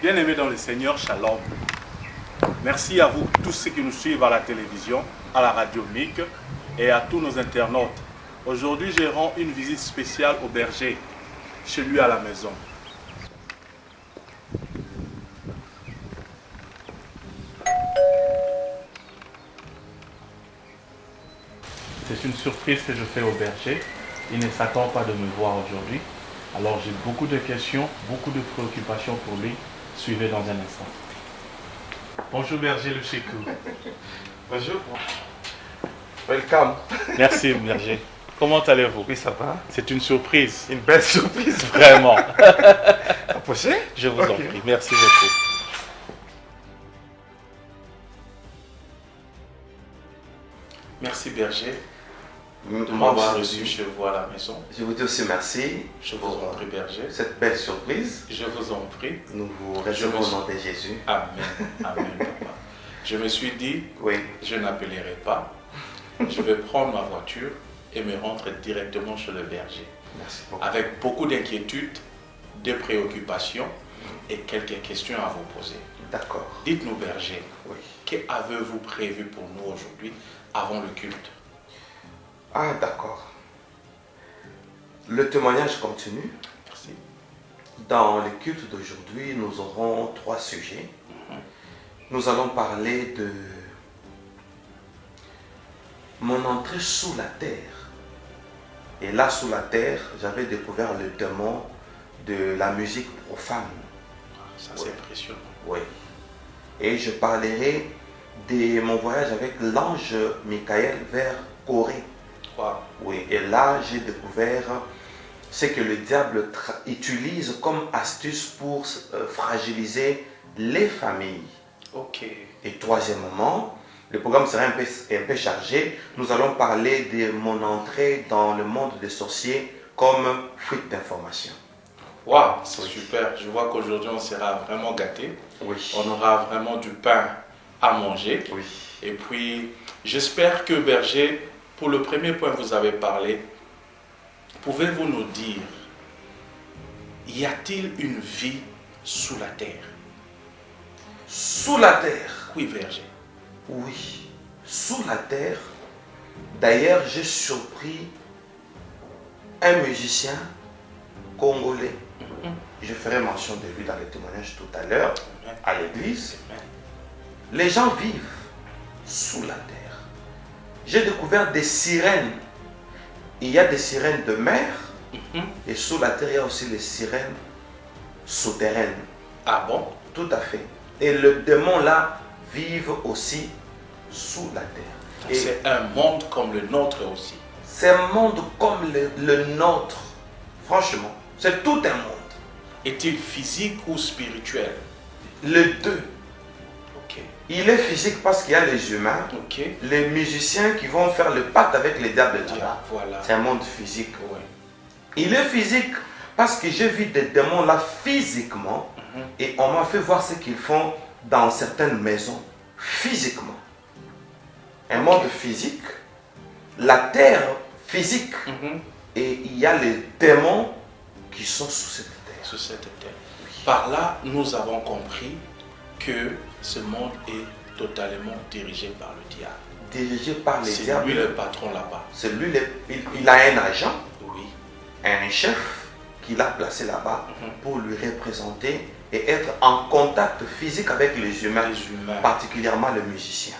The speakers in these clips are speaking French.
Bien-aimés dans le Seigneur, shalom. Merci à vous tous ceux qui nous suivent à la télévision, à la radio MIC et à tous nos internautes. Aujourd'hui, je rends une visite spéciale au berger, chez lui à la maison. C'est une surprise que je fais au berger. Il ne s'attend pas de me voir aujourd'hui. Alors j'ai beaucoup de questions, beaucoup de préoccupations pour lui. Suivez dans un instant. Bonjour berger le Chékou. Bonjour. Welcome. Merci berger. Comment allez-vous? Oui, ça va. C'est une surprise. Une belle surprise. Vraiment. Approchez. Je vous en prie. Merci beaucoup. Merci berger de m'avoir reçu chez vous à la maison. Je vous dis aussi merci. Je vous en prie berger. Cette belle surprise. Je vous en prie. Nous vous recevons au nom de Jésus. Amen. Amen papa. Je me suis dit, Oui. je n'appellerai pas. Je vais prendre ma voiture et me rendre directement chez le berger. Merci beaucoup. Avec beaucoup d'inquiétudes, de préoccupations et quelques questions à vous poser. D'accord. Dites-nous berger, Oui. qu'avez-vous prévu pour nous aujourd'hui avant le culte? Ah, d'accord. Le témoignage continue. Merci. Dans le culte d'aujourd'hui, nous aurons 3 sujets. Nous allons parler de mon entrée sous la terre. Et là, sous la terre, j'avais découvert le démon de la musique profane. Ça c'est impressionnant. Oui. Et je parlerai de mon voyage avec l'ange Michael vers Corée. Wow. Oui, et là, j'ai découvert ce que le diable utilise comme astuce pour fragiliser les familles. Ok. Et troisièmement, le programme sera un peu chargé. Nous allons parler de mon entrée dans le monde des sorciers comme fuite d'informations. Waouh, c'est super. Je vois qu'aujourd'hui on sera vraiment gâtés. Oui. On aura vraiment du pain à manger. Oui. Et puis, j'espère que berger, pour le premier point que vous avez parlé, pouvez-vous nous dire, y a-t-il une vie sous la terre? Sous la terre. Oui, berger. Oui. Sous la terre. D'ailleurs, j'ai surpris un musicien congolais. Je ferai mention de lui dans les témoignages tout à l'heure, à l'église. Les gens vivent sous la terre. J'ai découvert des sirènes. Il y a des sirènes de mer. Et sous la terre, il y a aussi les sirènes souterraines. Ah bon? Tout à fait. Et le démon là vivent aussi sous la terre. Et c'est un monde comme le nôtre aussi. c'est un monde comme le nôtre. Franchement, c'est tout un monde. Est-il physique ou spirituel? Les deux. Ok. Il est physique parce qu'il y a les humains, Ok. les musiciens qui vont faire le pacte avec les diables de Voilà. Voilà. C'est un monde physique. Ouais. Il est physique parce que j'ai vu des démons là physiquement et on m'a fait voir ce qu'ils font dans certaines maisons physiquement. Un monde physique, la terre physique et il y a les démons qui sont sous cette terre. Sous cette terre. Par là, nous avons compris que ce monde est totalement dirigé par le diable. Dirigé par les C'est diables. lui le patron là-bas. C'est lui, il a un agent, Oui. un chef qu'il a placé là-bas pour lui représenter et être en contact physique avec les humains, particulièrement le musicien.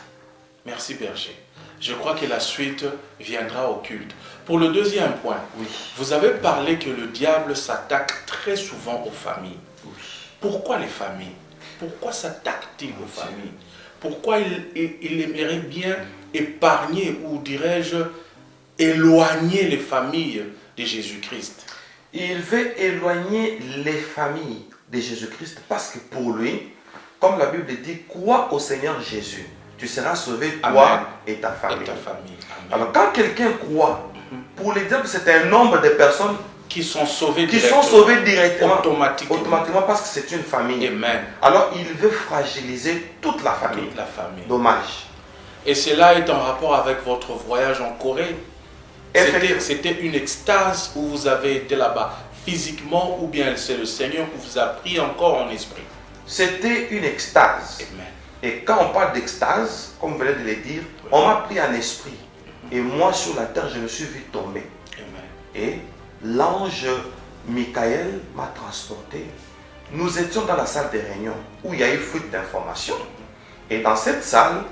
Merci berger. Je crois que la suite viendra au culte. Pour le deuxième point, Oui. vous avez parlé que le diable s'attaque très souvent aux familles. Oui. Pourquoi les familles? Pourquoi s'attaque-t-il aux familles? Pourquoi il aimerait bien épargner, ou dirais-je, éloigner les familles de Jésus-Christ? Il veut éloigner les familles de Jésus-Christ parce que pour lui, comme la Bible dit, crois au Seigneur Jésus. Tu seras sauvé, toi Amen. et ta famille. Et ta famille. Amen. Alors quand quelqu'un croit, pour les diables, c'est un nombre de personnes qui sont sauvés directement, automatiquement. parce que c'est une famille. Amen. Alors il veut fragiliser toute la famille. Toute la famille. Dommage. Et cela est en rapport avec votre voyage en Corée. C'était une extase où vous avez été là-bas physiquement, ou bien c'est le Seigneur qui vous a pris encore en esprit? c'était une extase. Amen. Et quand on parle d'extase, comme vous venez de le dire, on m'a pris en esprit. Et moi, sur la terre, je me suis vu tomber. Amen. Et l'ange Michael m'a transporté. Nous étions dans la salle de réunion où il y a eu fuite d'informations. Et dans cette salle,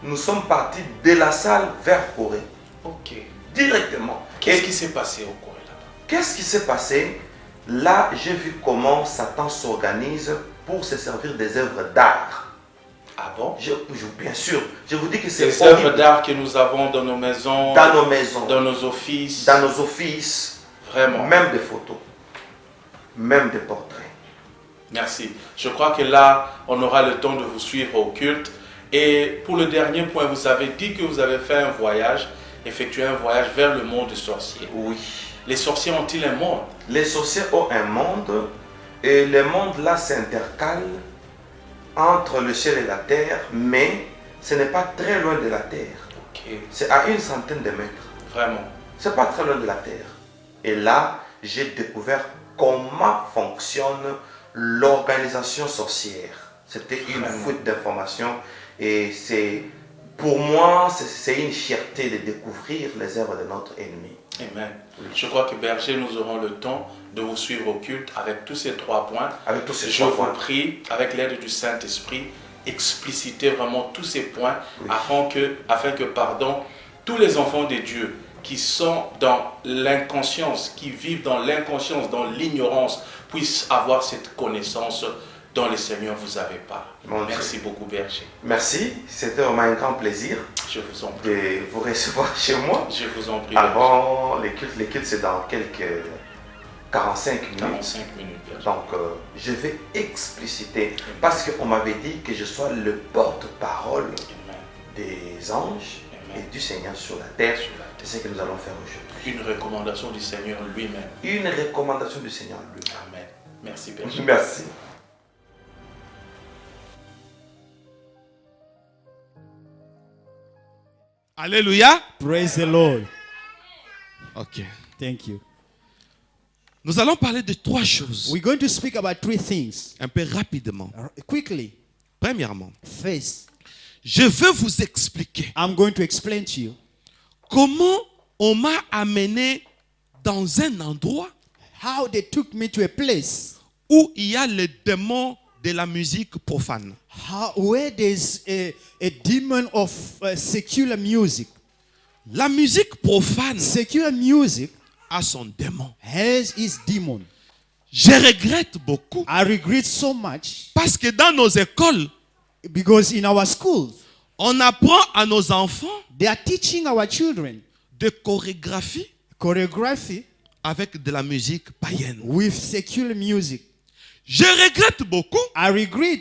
nous sommes partis de la salle vers Corée. Ok. Directement. Qu'est-ce qui s'est passé au Corée là-bas? Qu'est-ce qui s'est passé? Là, j'ai vu comment Satan s'organise pour se servir des œuvres d'art. Ah bon? Bien sûr, je vous dis que c'est Les œuvres d'art que nous avons dans nos maisons, dans nos maisons, dans nos offices. dans nos offices, Vraiment. même des photos, même des portraits. Merci. Je crois que là, on aura le temps de vous suivre au culte. Et pour le dernier point, vous avez dit que vous avez fait un voyage, effectué un voyage vers le monde des sorciers. Oui. Les sorciers ont-ils un monde? Les sorciers ont un monde et le monde là s'intercale entre le ciel et la terre, mais ce n'est pas très loin de la terre. Ok. C'est à 100 de mètres. Vraiment. C'est pas très loin de la terre. Et là, j'ai découvert comment fonctionne l'organisation sorcière. C'était une fuite d'informations et c'est, pour moi, c'est une fierté de découvrir les œuvres de notre ennemi. Amen. Je crois que Berger, nous aurons le temps de vous suivre au culte avec tous ces 3 points. Avec tous ces Je 3 vous points. prie, avec l'aide du Saint-Esprit, expliciter vraiment tous ces points afin que, tous les enfants de Dieu qui sont dans l'inconscience, qui vivent dans l'inconscience, dans l'ignorance, puissent avoir cette connaissance dont le Seigneur vous avait pas. Merci beaucoup, Berger. Merci, c'était vraiment un grand plaisir Je vous en prie. de vous recevoir chez moi. Je vous en prie. Avant les cultes c'est dans quelques 45 minutes. 45 minutes, Berger. Donc, je vais expliciter, parce qu'on m'avait dit que je sois le porte-parole Amen. des anges et du Seigneur sur la terre. C'est ce que nous allons faire aujourd'hui. Une recommandation du Seigneur lui-même. Une recommandation du Seigneur lui-même. Amen. Merci, Berger. Merci. Alléluia. Praise the Lord. Ok. Thank you. Nous allons parler de 3 choses. We're going to speak about 3 things. Un peu rapidement. Quickly. Premièrement, First, je veux vous expliquer I'm going to explain to you comment on m'a amené dans un endroit how they took me to a place où il y a le démon de la musique profane. where there's a demon of secular music. La musique profane Secular music a son démon. has its demon. Je regrette beaucoup I regret so much parce que dans nos écoles, because in our schools, on apprend à nos enfants they are teaching our children de chorégraphie choreography avec de la musique païenne. with secular music. Je regrette beaucoup. I regret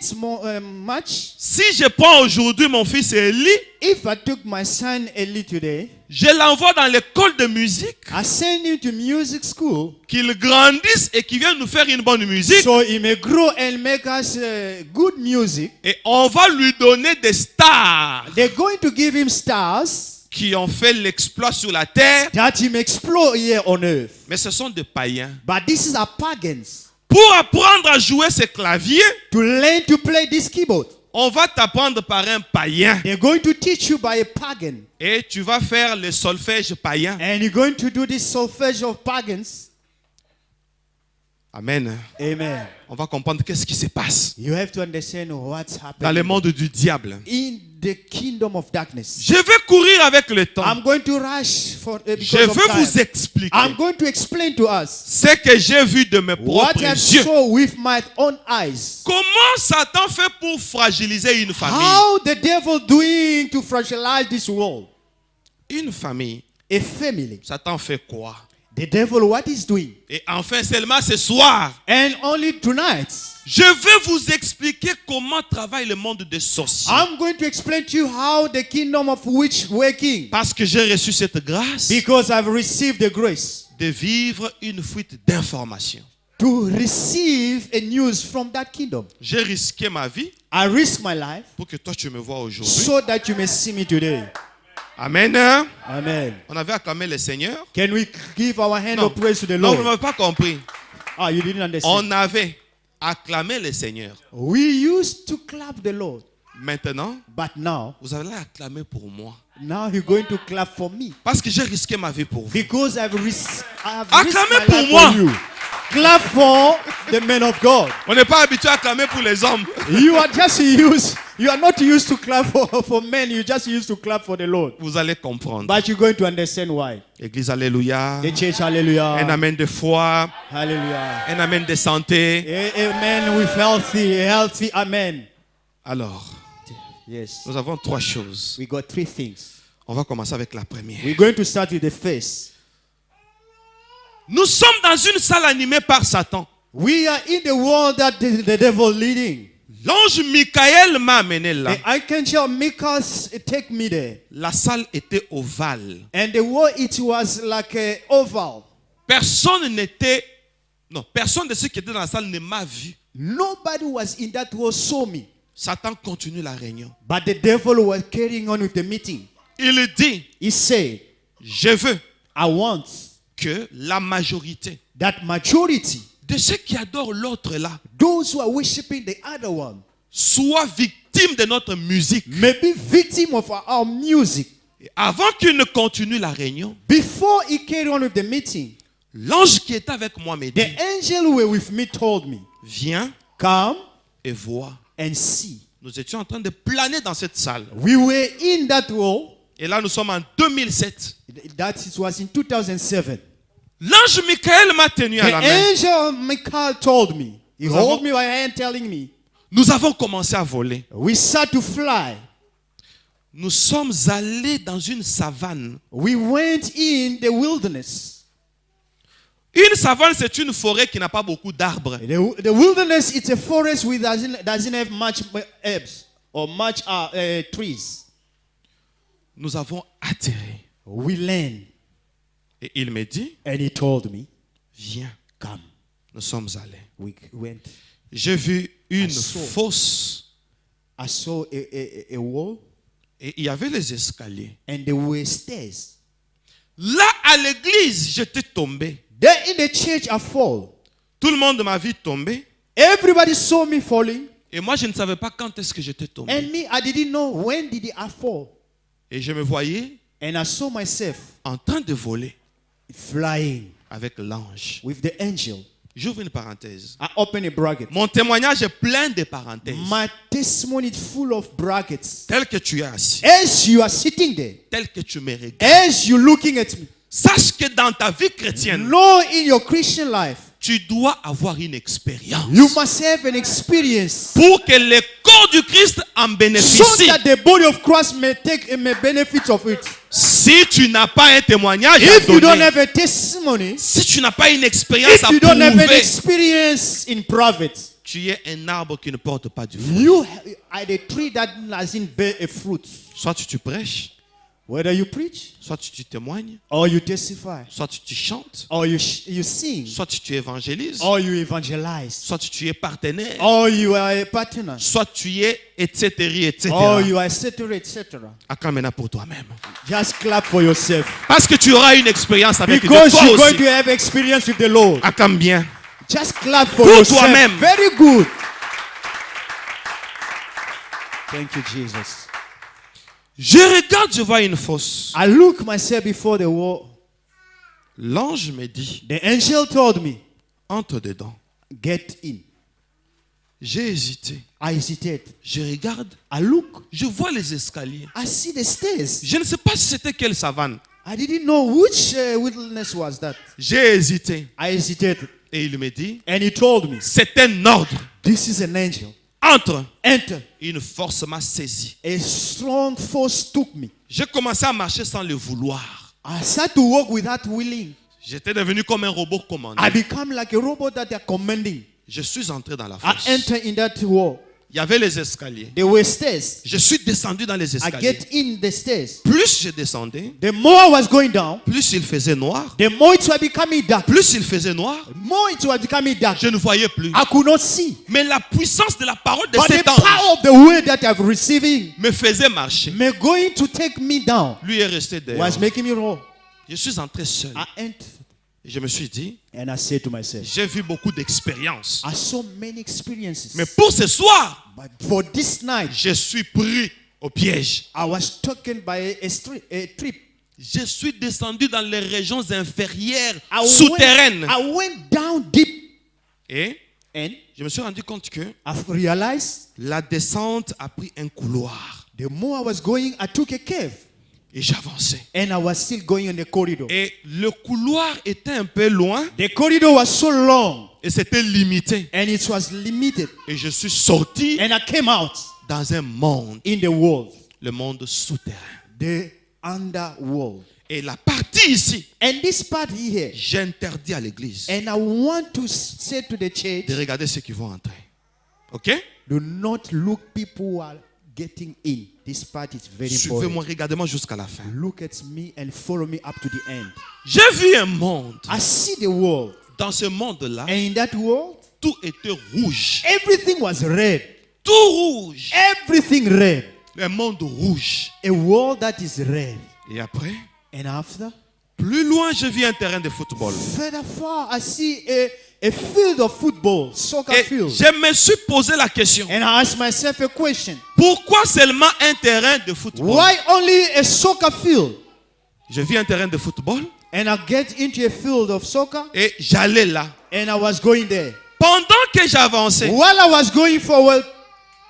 much. Si je prends aujourd'hui mon fils Eli, If I took my son Eli today, je l'envoie dans l'école de musique, I send him to music school qu'il grandisse et qu'il vienne nous faire une bonne musique. so he may grow and make us good music. Et on va lui donner des stars They're going to give him stars qui ont fait l'exploit sur la terre. that he may explore here on earth. Mais ce sont des païens. But this is our pagans. Pour apprendre à jouer ce clavier, To learn to play this keyboard, on va t'apprendre par un païen. they're going to teach you by a pagan. Et tu vas faire le solfège païen. And you're going to do this solfège of pagans. Amen. Amen. On va comprendre qu'est-ce qui se passe You have to understand what's dans happening le monde du diable. in the kingdom of darkness. Je vais courir avec le temps. I'm going to rush Je because of veux vous time. expliquer I'm going to explain to us ce que j'ai vu de mes what propres I yeux. saw with my own eyes. Comment Satan fait pour fragiliser une famille? How the devil doing to fragilize this world? Une famille, A family. Satan fait quoi? The devil, what is doing? Et enfin seulement ce soir, And only tonight, je vais vous expliquer comment travaille le monde des sorciers. I'm going to explain to you how the kingdom of witch working. Parce que j'ai reçu cette grâce Because I've received the grace de vivre une fuite d'informations. to receive a news from that kingdom. J'ai risqué ma vie I risk my life pour que toi tu me vois aujourd'hui. so that you may see me today. Amen. Amen. On avait acclamé le Seigneur. Can we give our hand Non, of praise to the non, vous Lord? n'avez pas compris. Ah, you didn't understand. On avait. acclamer le Seigneur. We used to clap the Lord. Maintenant, But now vous allez acclamer pour moi. you're going to clap for me. Parce que j'ai risqué ma vie pour vous. Because I've risked Acclamez my pour life moi. for you. Clap for the men of God. On n'est pas habitué à acclamer pour les hommes. You are not used to clap for men. You just used to clap for the Lord. Vous allez comprendre. But you're going to understand why. Église, alléluia. The church, hallelujah. Un amen de foi. Hallelujah. Un amen de santé. Amen with healthy, amen. Alors, Yes. nous avons 3 choses. We got 3 things. On va commencer avec la première. We're going to start with the first. Nous sommes dans une salle animée par Satan. We are in the world that the devil leading. L'ange Michael m'a amené là. The archangel Michael take me there. La salle était ovale. And the world, it was like a oval. Personne de ceux qui étaient dans la salle ne m'a vu. Nobody was in that world saw me. Satan continue la réunion. But the devil was carrying on with the meeting. Il dit, He said, je veux I want que la majorité that majority, de ceux qui adorent l'autre là, those who are worshiping the other one, soient victimes de notre musique. may be victim of our music. Et avant qu'il ne continue la réunion, Before he carried on with the meeting, l'ange qui était avec moi me the dit, angel who were with me told me, viens come et vois. and see. Nous étions en train de planer dans cette salle. We were in that world. Et là, nous sommes en 2007. That it was in 2007. L'ange Michael m'a tenu à The la main. angel Michael told me. He Nous held avons- me by the hand telling me. Nous avons commencé à voler. We start to fly. Nous sommes allés dans une savane. We went in the wilderness. Une savane, c'est une forêt qui n'a pas beaucoup d'arbres. The wilderness, it's a forest with doesn't have much herbs or much trees. Nous avons atterri. We land. Et il me dit, And he told me, viens. come. Nous sommes allés. We went. J'ai vu une I saw. fosse. I saw a wall Et il y avait les escaliers. and there were stairs. Là, à l'église, j'étais tombé. There in the church I fall. Tout le monde m'a vu tomber. Everybody saw me falling. Et moi, je ne savais pas quand est-ce que j'étais tombé. And me, I didn't know when did I fall. Et je me voyais And I saw myself en train de voler flying avec l'ange. with the angel. J'ouvre une parenthèse. I open a bracket. Mon témoignage est plein de parenthèses. My testimony is full of brackets. Tel que tu es assis, As you are sitting there, tel que tu me regardes. as you're looking at me, Sache que dans ta vie chrétienne, know in your Christian life, tu dois avoir une expérience you must have an experience pour que le corps du Christ en so bénéficie. that the body of Christ may benefit of it. Si tu n'as pas un témoignage à If you don't donner, have a testimony, si tu n'as pas une expérience if à you don't have an prouver, experience in private, tu es un arbre qui ne porte pas du fruit. you are the tree that doesn't bear a fruit. Soit tu prêches, Whether you preach, soit tu témoignes, or you testify, soit tu chantes, or you sing, soit tu évangélises, or you evangelize, soit tu es partenaire, or you are a partner, soit tu es etc. etc. or you are etc. etc. Acclame maintenant pour toi-même. Just clap for yourself. Parce que tu auras une expérience avec Dieu. Because Toi you're going aussi. to have experience with the Lord. Acclame bien. Just clap for Pour yourself. toi-même. Very good. Thank you, Jesus. Je regarde, je vois une fosse. I look myself before the wall. L'ange me dit, The angel told me, entre dedans. get in. J'ai hésité. I hesitated. Je regarde, I look. je vois les escaliers. I see the stairs. Je ne sais pas si c'était quelle savane. I didn't know which wilderness was that. J'ai hésité. I hesitated. Et il me dit, And he told me, c'est un ordre. this is an angel. Entre. Enter. Une force m'a saisi. A strong force took me. J'ai commencé à marcher sans le vouloir. I started to walk without willing. J'étais devenu comme un robot commandé. I become like a robot that they're commanding. Je suis entré dans la I fosse. enter in that wall. Il y avait les escaliers. There were stairs. Je suis descendu dans les I escaliers. get in the stairs. Plus je descendais, The more I was going down, plus il faisait noir. the more it was becoming dark. Plus il faisait noir, The more it was becoming dark. je ne voyais plus. I could not see. Mais la puissance de la parole de But the cet power ange of the word that I'm receiving me faisait marcher. me going to take me down Lui est resté dehors. was making me roll. Je suis entré seul. I entered. Et je me suis dit, And I said to myself, j'ai vu beaucoup d'expériences. I saw many experiences. Mais pour ce soir, But for this night, je suis pris au piège. I was taken by a trip. Je suis descendu dans les régions inférieures, I souterraines. I went down deep. Et And je me suis rendu compte que I've realized la descente a pris un couloir. the more I was going, I took a cave. Et j'avançais. And I was still going in the corridor. Et le couloir était un peu loin The corridor was so long et c'était limité. and it was limited. Et je suis sorti And I came out dans un monde, in the world, le monde souterrain. the underworld. Et la partie ici, And this part here, j'interdis à l'église and I want to say to the church, de regarder ceux qui vont entrer. Ok? do not look people who are getting in. This part is very Suivez-moi, important. regardez-moi jusqu'à la fin. Look at me and follow me up to the end. J'ai vu un monde. I see the world. Dans ce monde-là, And in that world, tout était rouge. everything was red. Tout rouge. Everything red. Un monde rouge. A world that is red. Et après, And after, plus loin, je vis un terrain de football. further far, I see a field of football, soccer Et field. je me suis posé la question. And I asked myself a question. Pourquoi seulement un terrain de football? Why only a soccer field? Je vis un terrain de football And I get into a field of soccer et j'allais là. and I was going there. Pendant que j'avançais, While I was going forward,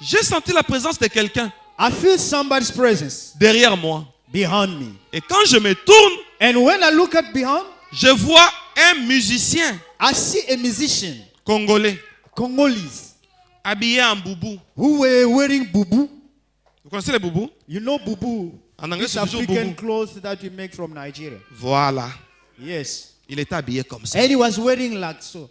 j'ai senti la présence de quelqu'un I feel somebody's presence derrière moi. behind me. Et quand je me tourne, And when I look at behind, je vois un musicien I see a musician, congolais Congolese, habillé en boubou. who were wearing bubu. Vous connaissez les boubous? You know bubu? En anglais, These c'est toujours African boubou. clothes that we make from Nigeria. Voilà. Yes. Il était habillé comme ça. And he was wearing like so.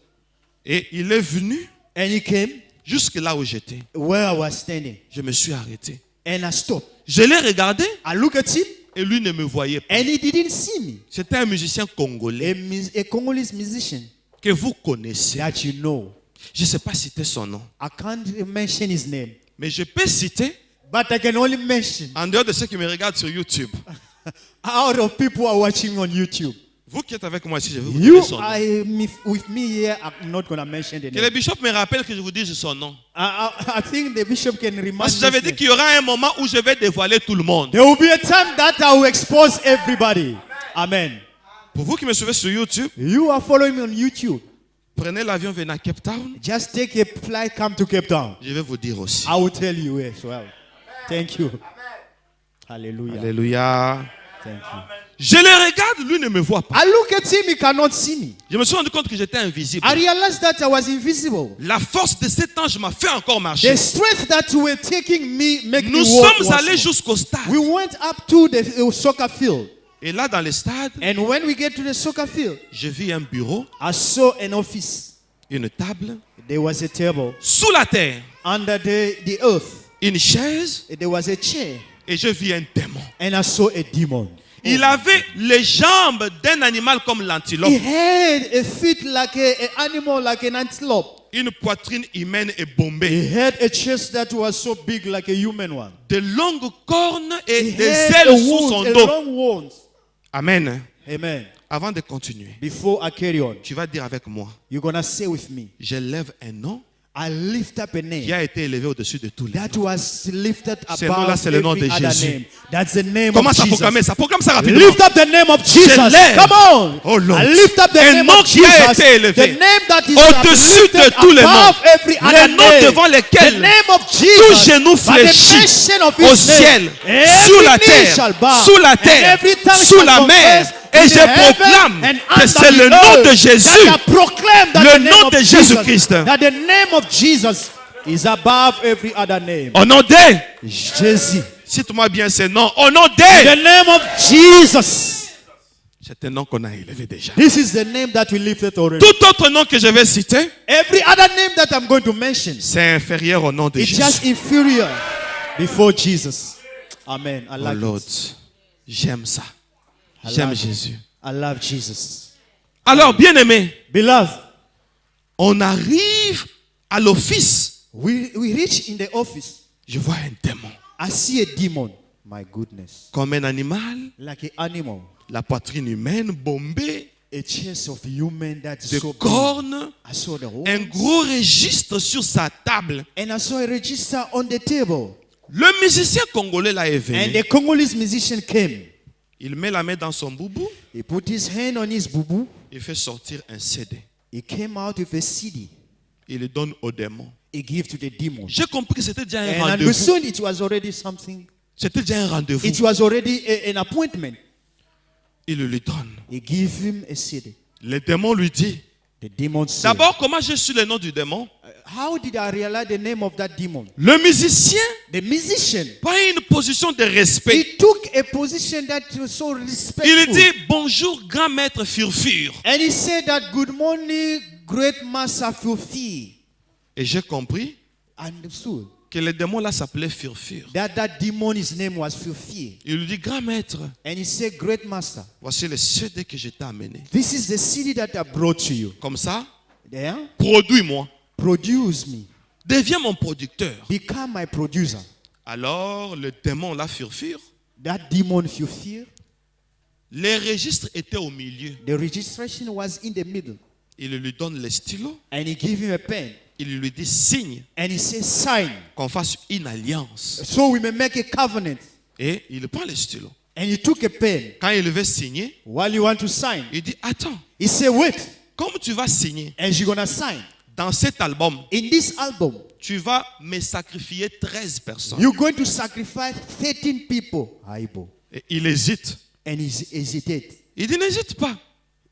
Et il est venu And he came jusque là où j'étais. where I was standing. Je me suis arrêté. And I stopped. Je l'ai regardé I look at him et lui ne me voyait pas. and he didn't see me. C'était un musicien congolais A Congolese musician que vous connaissez. that you know. Je ne sais pas citer son nom. I can't mention his name, Mais je peux citer, but I can only mention en dehors de ceux qui me regardent sur YouTube. out of people who are watching on YouTube. Vous qui êtes avec moi ici, je vais vous You donner son nom. are with me here. I'm not going to mention the Que le name. bishop me rappelle que je vous dise son nom. I think the bishop can remind Parce que j'avais dit me. qu'il y aura un moment où je vais dévoiler tout le monde. There will be a time that I will expose everybody. Amen. Pour vous qui me suivez sur YouTube, You are following me on YouTube. prenez l'avion, venez à Cape Town. Just take a flight, come to Cape Town. Je vais vous dire aussi. I will tell you as well. Thank you. Hallelujah. Alléluia. Thank you. Je le regarde, lui ne me voit pas. I look at him, he cannot see me. Je me suis rendu compte que j'étais invisible. I realized that I was invisible. La force de cet ange m'a fait encore The marcher. strength that you were taking me make me Nous walk sommes once allés more. jusqu'au stade. We went up to the soccer field. Et là, dans le stade, And when we get to the soccer field, je vis un bureau, I saw an office. une table, There was a table. sous la terre, Under the earth, une chaise, there was a chair. et je vis un démon. And I saw a demon. Il avait les jambes d'un animal comme He l'antilope, had a feet like an animal, like an antelope. une poitrine humaine et bombée, He had a chest that was so big like a human one. de longues cornes et He des had a ailes sous son wound, a dos. long wound. Amen. Amen. Avant de continuer, Before I carry on, tu vas dire avec moi, you're going to say with me, je lève un nom I lift up a qui name a été élevé au-dessus de tous les that noms. was lifted Ce nom-là, above c'est le nom every de other Jésus. name. That's the name Commence of à proclamer Jesus. ça. Proclame ça rapidement. Lift up the name of Jesus. lève. Come on. Oh Lord. I lift up the Un name nom of qui a Jesus. été élevé The name that is au-dessus de lifted tous les noms. above every Le other nom name. devant The lequel name of tout Jesus. genou By the fléchit mention of au his ciel, name, every sous la knee terre, shall bow, sous la and terre, every tongue sous shall la mer. confess Et in je heaven proclame and que under c'est the le nom earth de Jésus, that I proclaim that le the name nom of de Jesus, Jésus-Christ. that the name of Jesus is above every other name. Au nom de, Jésus. cite-moi bien ce nom, au nom The de, name of Jesus. c'est un nom qu'on a élevé déjà. This is the name that we lifted already. Tout autre nom que je vais citer, Every other name that I'm going to mention, c'est inférieur au nom de it's Jésus. just inferior before Jesus. Amen. I Oh like Lord, it. j'aime ça. I J'aime like it. Jésus. I love Jesus. Alors, bien aimé, Beloved, on arrive à l'office. we reach in the office. Je vois un démon. I see a demon. My goodness. Comme un animal, Like an animal. la poitrine humaine bombée, a chest of human that's des so big. cornes, I saw the un horns, gros registre sur sa table. and I saw a register on the table. Le musicien congolais là est And venu. the Congolese musician came. Il met la main dans son boubou. He put his hand on his bubu. Il fait sortir un CD. He came out with a CD. Il le donne au démon. He gave to the demon. J'ai compris que c'était déjà un And rendez-vous. understood it was already something. C'était déjà un rendez-vous. It was already an appointment. Il le lui donne. He gave him a CD. Le démon lui dit, The demon said, d'abord, comment j'ai su le nom du démon? how did I realize the name of that demon? Le musicien The musician, prend une position de respect. he took a position that was so Il respectful. dit, bonjour, grand maître Furfur. And he said that, good morning, great master Fufi. Et j'ai compris Understood que le démon là s'appelait Furfur. that demon, his name was Fufi. Il lui dit, grand maître, And he said, great master, voici le CD que je t'ai amené. this is the CD that I brought to you. Comme ça, There, produis-moi. produce me. Deviens mon producteur. Become my producer. Alors, le démon là, Furfur, That demon Fufi, les registres étaient au milieu. the registration was in the middle. Il lui donne le stylo. And he gave him a pen. Il lui dit, signe And he said, sign. qu'on fasse une alliance. So we may make a covenant. Et il prend le stylo. And he took a pen. Quand il veut signer, While you want to sign, il dit, attends, he said, wait. comme tu vas signer And you're going to sign. dans cet album, In this album, tu vas me sacrifier 13 personnes. you're going to sacrifice 13 people. Aibo. Et il hésite. And he hesitated. Il dit, n'hésite pas.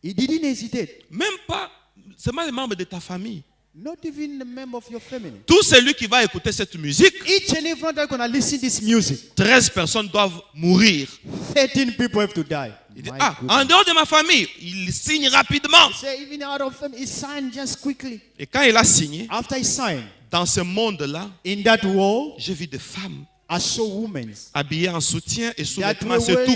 He didn't hesitate. Même pas, seulement les membres de ta famille. Not even the member of your family. Tout celui qui va écouter cette musique, Each and everyone that's going to listen to this music, 13 personnes doivent mourir. 13 people have to die. Il dit, My ah, goodness. en dehors de ma famille, il signe rapidement. Say, even out of family, he signed just quickly. Et quand il a signé, After he signed, dans ce monde-là, in that world, j'ai vu des femmes I saw women habillées en soutien et that sous-vêtements, were,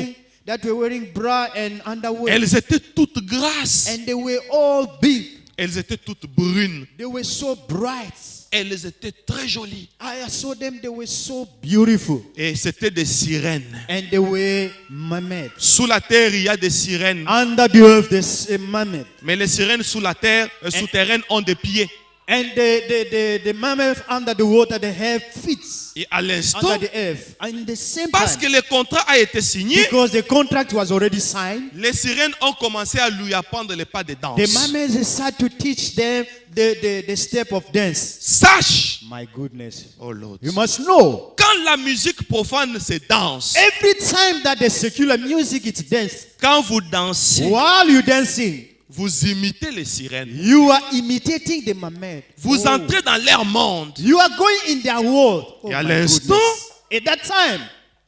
c'est tout. wearing bra and underwear. Elles étaient toutes grasses. And they were all big. Elles étaient toutes brunes. They were so bright. Elles étaient très jolies. I saw them, they were so beautiful. Et c'était des sirènes. And they were mermaids. Sous la terre, il y a des sirènes. Under the earth, there's a mermaid. Mais les sirènes sous la terre, souterraines, ont des pieds. And the mermaids under the water, they have feet. Et à l'instant, Under the earth. And the same parce que time, le contrat a été signé, because the contract was already signed, les sirènes ont commencé à lui apprendre les pas de danse. the mermaids started to teach them the step of dance. Sache, My goodness. oh Lord, You must know. quand la musique profane se danse, Every time that the secular music is danced, quand vous dansez, while you dancing, vous imitez les sirènes. you are imitating the mermaid. Vous Oh. entrez dans leur monde. You are going in their world. Oh Et à my l'instant, goodness. At that time,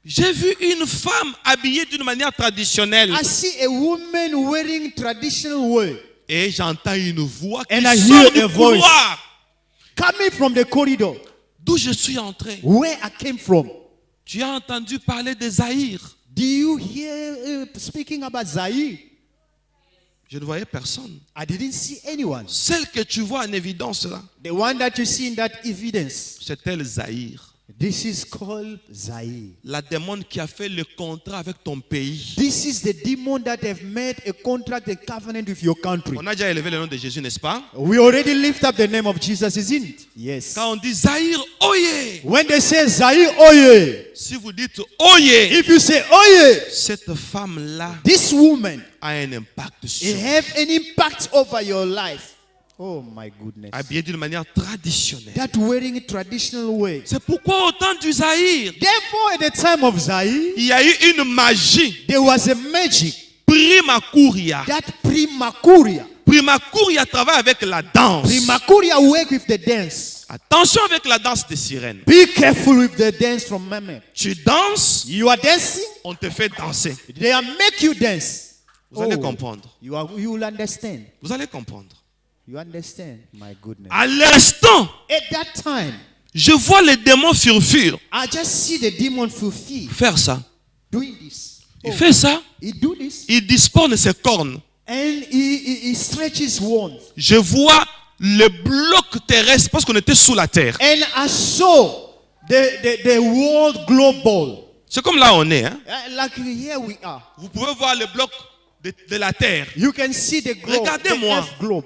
j'ai vu une femme habillée d'une manière traditionnelle. I see a woman wearing traditional wear Et j'entends une voix qui And I sort hear du a voice. couloir coming from the corridor d'où je suis entré. where I came from. Tu as entendu parler de Zahir. Do you hear speaking about Zaire? Je ne voyais personne. I didn't see anyone. Celle que tu vois en évidence là, The one that you see in that evidence, c'est elle Zahir. this is called Zaire. La démon qui a fait le contrat avec ton pays. This is the demon that have made a contract, a covenant with your country. On a déjà élevé le nom de Jésus, n'est-ce pas? We already lift up the name of Jesus, isn't it? Yes. Quand on dit Zahir, oye. When they say Zaire, oye. Si vous dites oye, If you say oye, cette femme-là this woman, a un impact it sur have an impact over your life. Oh my goodness. habillée d'une manière traditionnelle. That wearing traditional way. C'est pourquoi au temps du Zahir, Therefore, at the time of Zaire, il y a eu une magie. there was a magic Prima Curia. that Primacuria. Prima Curia travaille avec la danse. Primacuria work with the dance. Attention avec la danse des sirènes. Be careful with the dance from Meme. Tu danses, You are dancing, on te fait danser. they are make you dance. Vous allez comprendre. You will understand. Vous allez comprendre. You understand? My goodness. À l'instant, At that time, je vois les démons Furfur I just see the demon Fufi faire ça. doing this. Il fait ça, He do this. il dispone ses cornes. And he stretches wands. Je vois le bloc terrestre parce qu'on était sous la terre. And I saw the world global. C'est comme là on est. Hein? Like here we are. Vous pouvez voir le bloc de la terre. You can see the globe, the Regardez-moi. earth globe.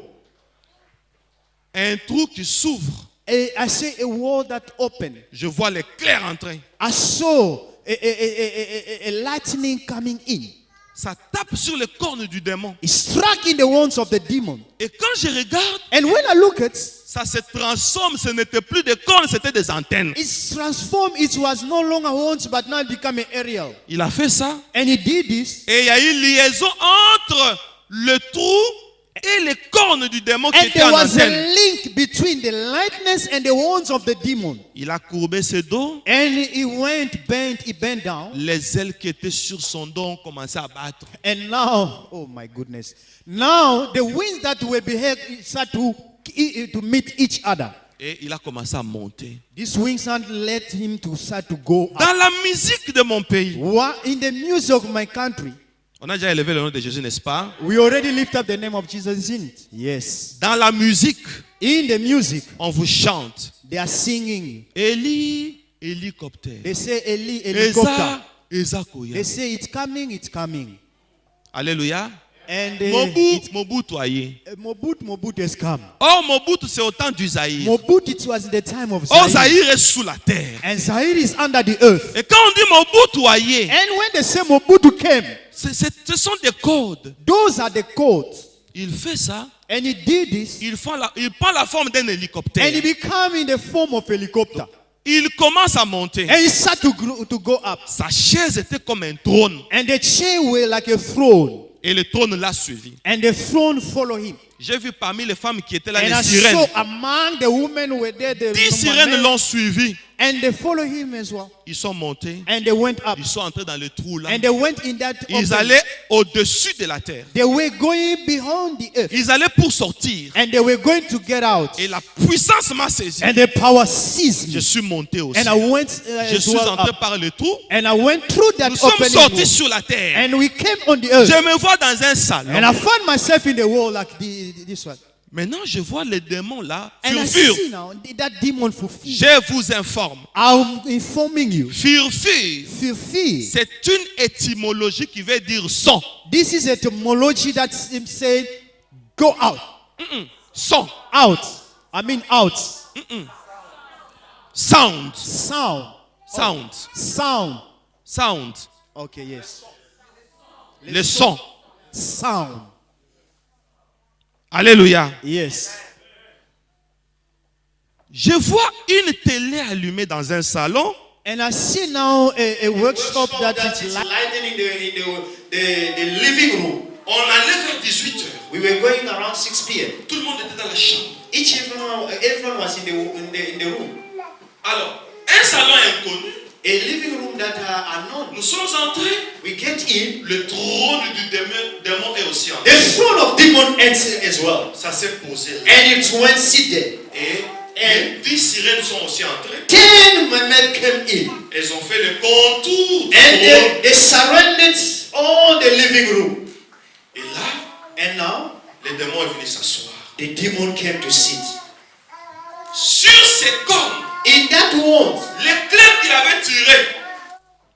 Un trou qui s'ouvre. I see a wall that opened. Je vois l'éclair entrer. I saw a lightning coming in. Ça tape sur les cornes du démon. It struck in the horns of the demon. Et quand je regarde, And when I look at, ça se transforme. Ce n'était plus des cornes, c'était des antennes. it's transformed. It was no longer horns, but now it became an aerial. Il a fait ça. And he did this. Et il y a eu liaison entre le trou et les cornes du démon qui And étaient there en was a antenne. link between the lightness and the horns of the demon. Il a courbé ses dos. And he bent down. Les ailes qui étaient sur son dos ont commencé à battre. And now, oh my goodness. Now the wings that were behind start to meet each other. Et il a commencé à monter. These wings had led him to start to go up. Dans la musique de mon pays, In the music of my country, on a déjà élevé le nom de Jésus, n'est-ce pas? we already lift up the name of Jesus in it. Yes. Dans la musique, In the music, on vous chante. they are singing. Élie, hélicoptère. They say Eli, helicopter. Eza Koya. They say it's coming, it's coming. Alléluia. And Mobutu aye. Mobutu has come. Oh, Mobutu, c'est au temps du Zaïre. Mobutu, it was in the time of Oh, Zaire. Zaïre est sous la terre. And Zaire is under the earth. Et quand on dit Mobutu aye, And when they say Mobutu came, ce sont des codes. those are the codes. Il fait ça. And he did this. Il prend la forme d'un hélicoptère. And he became in the form of helicopter. Il commence à monter. And he started to go up. Sa chaise était comme un trône. And the chair were like a throne. Et le trône l'a suivi. And the throne followed him. J'ai vu parmi les femmes qui étaient là And les I sirènes. saw among the women who were there, 10 sirènes l'ont suivi. and they followed him as well. Ils sont montés. And they went up. Ils sont entrés dans le trou là. And they went in that Ils open. allaient au-dessus de la terre. They were going beyond the earth. Ils allaient pour sortir. And they were going to get out. Et la puissance m'a saisi. And the power seized Je me. suis monté aussi. And I went Je as suis well entré up. par le trou. And I went through that Nous sommes opening sortis room. sur la terre. And we came on the earth. Je me vois dans un salon. And I found myself in the wall like this one. Maintenant, je vois les démons là. And I Furfure. see now that demon fulfilled. Je vous informe. I'm informing you. Furfure, Fulfilled. c'est une étymologie qui veut dire son. This is a etymology that said, go out. Son. Out. I mean out. Sound. Sound. Sound. Sound. Sound. Okay, yes. Le son. Sound. Alléluia. Yes. Je vois une télé allumée dans un salon. And I see now a workshop that is lighting in the living room. On allait vers 18h. We were going around 6 p.m. Tout le monde était dans la chambre. Everyone was in the room. Alors, un salon inconnu. A living room that are unknown. Nous sommes entrés. We get in. Le trône du démon est aussi entré. The throne of demon entered as well. Ça s'est posé là. And it went sit there. Et les 10 sirènes sont aussi entrées. 10 men came in. Elles ont fait le contour. And they surrounded all the living room. Et là, And now, le démon est venu s'asseoir. the demon came to sit. Sur ces cornes, In that wall, l'éclair qu'il avait tiré.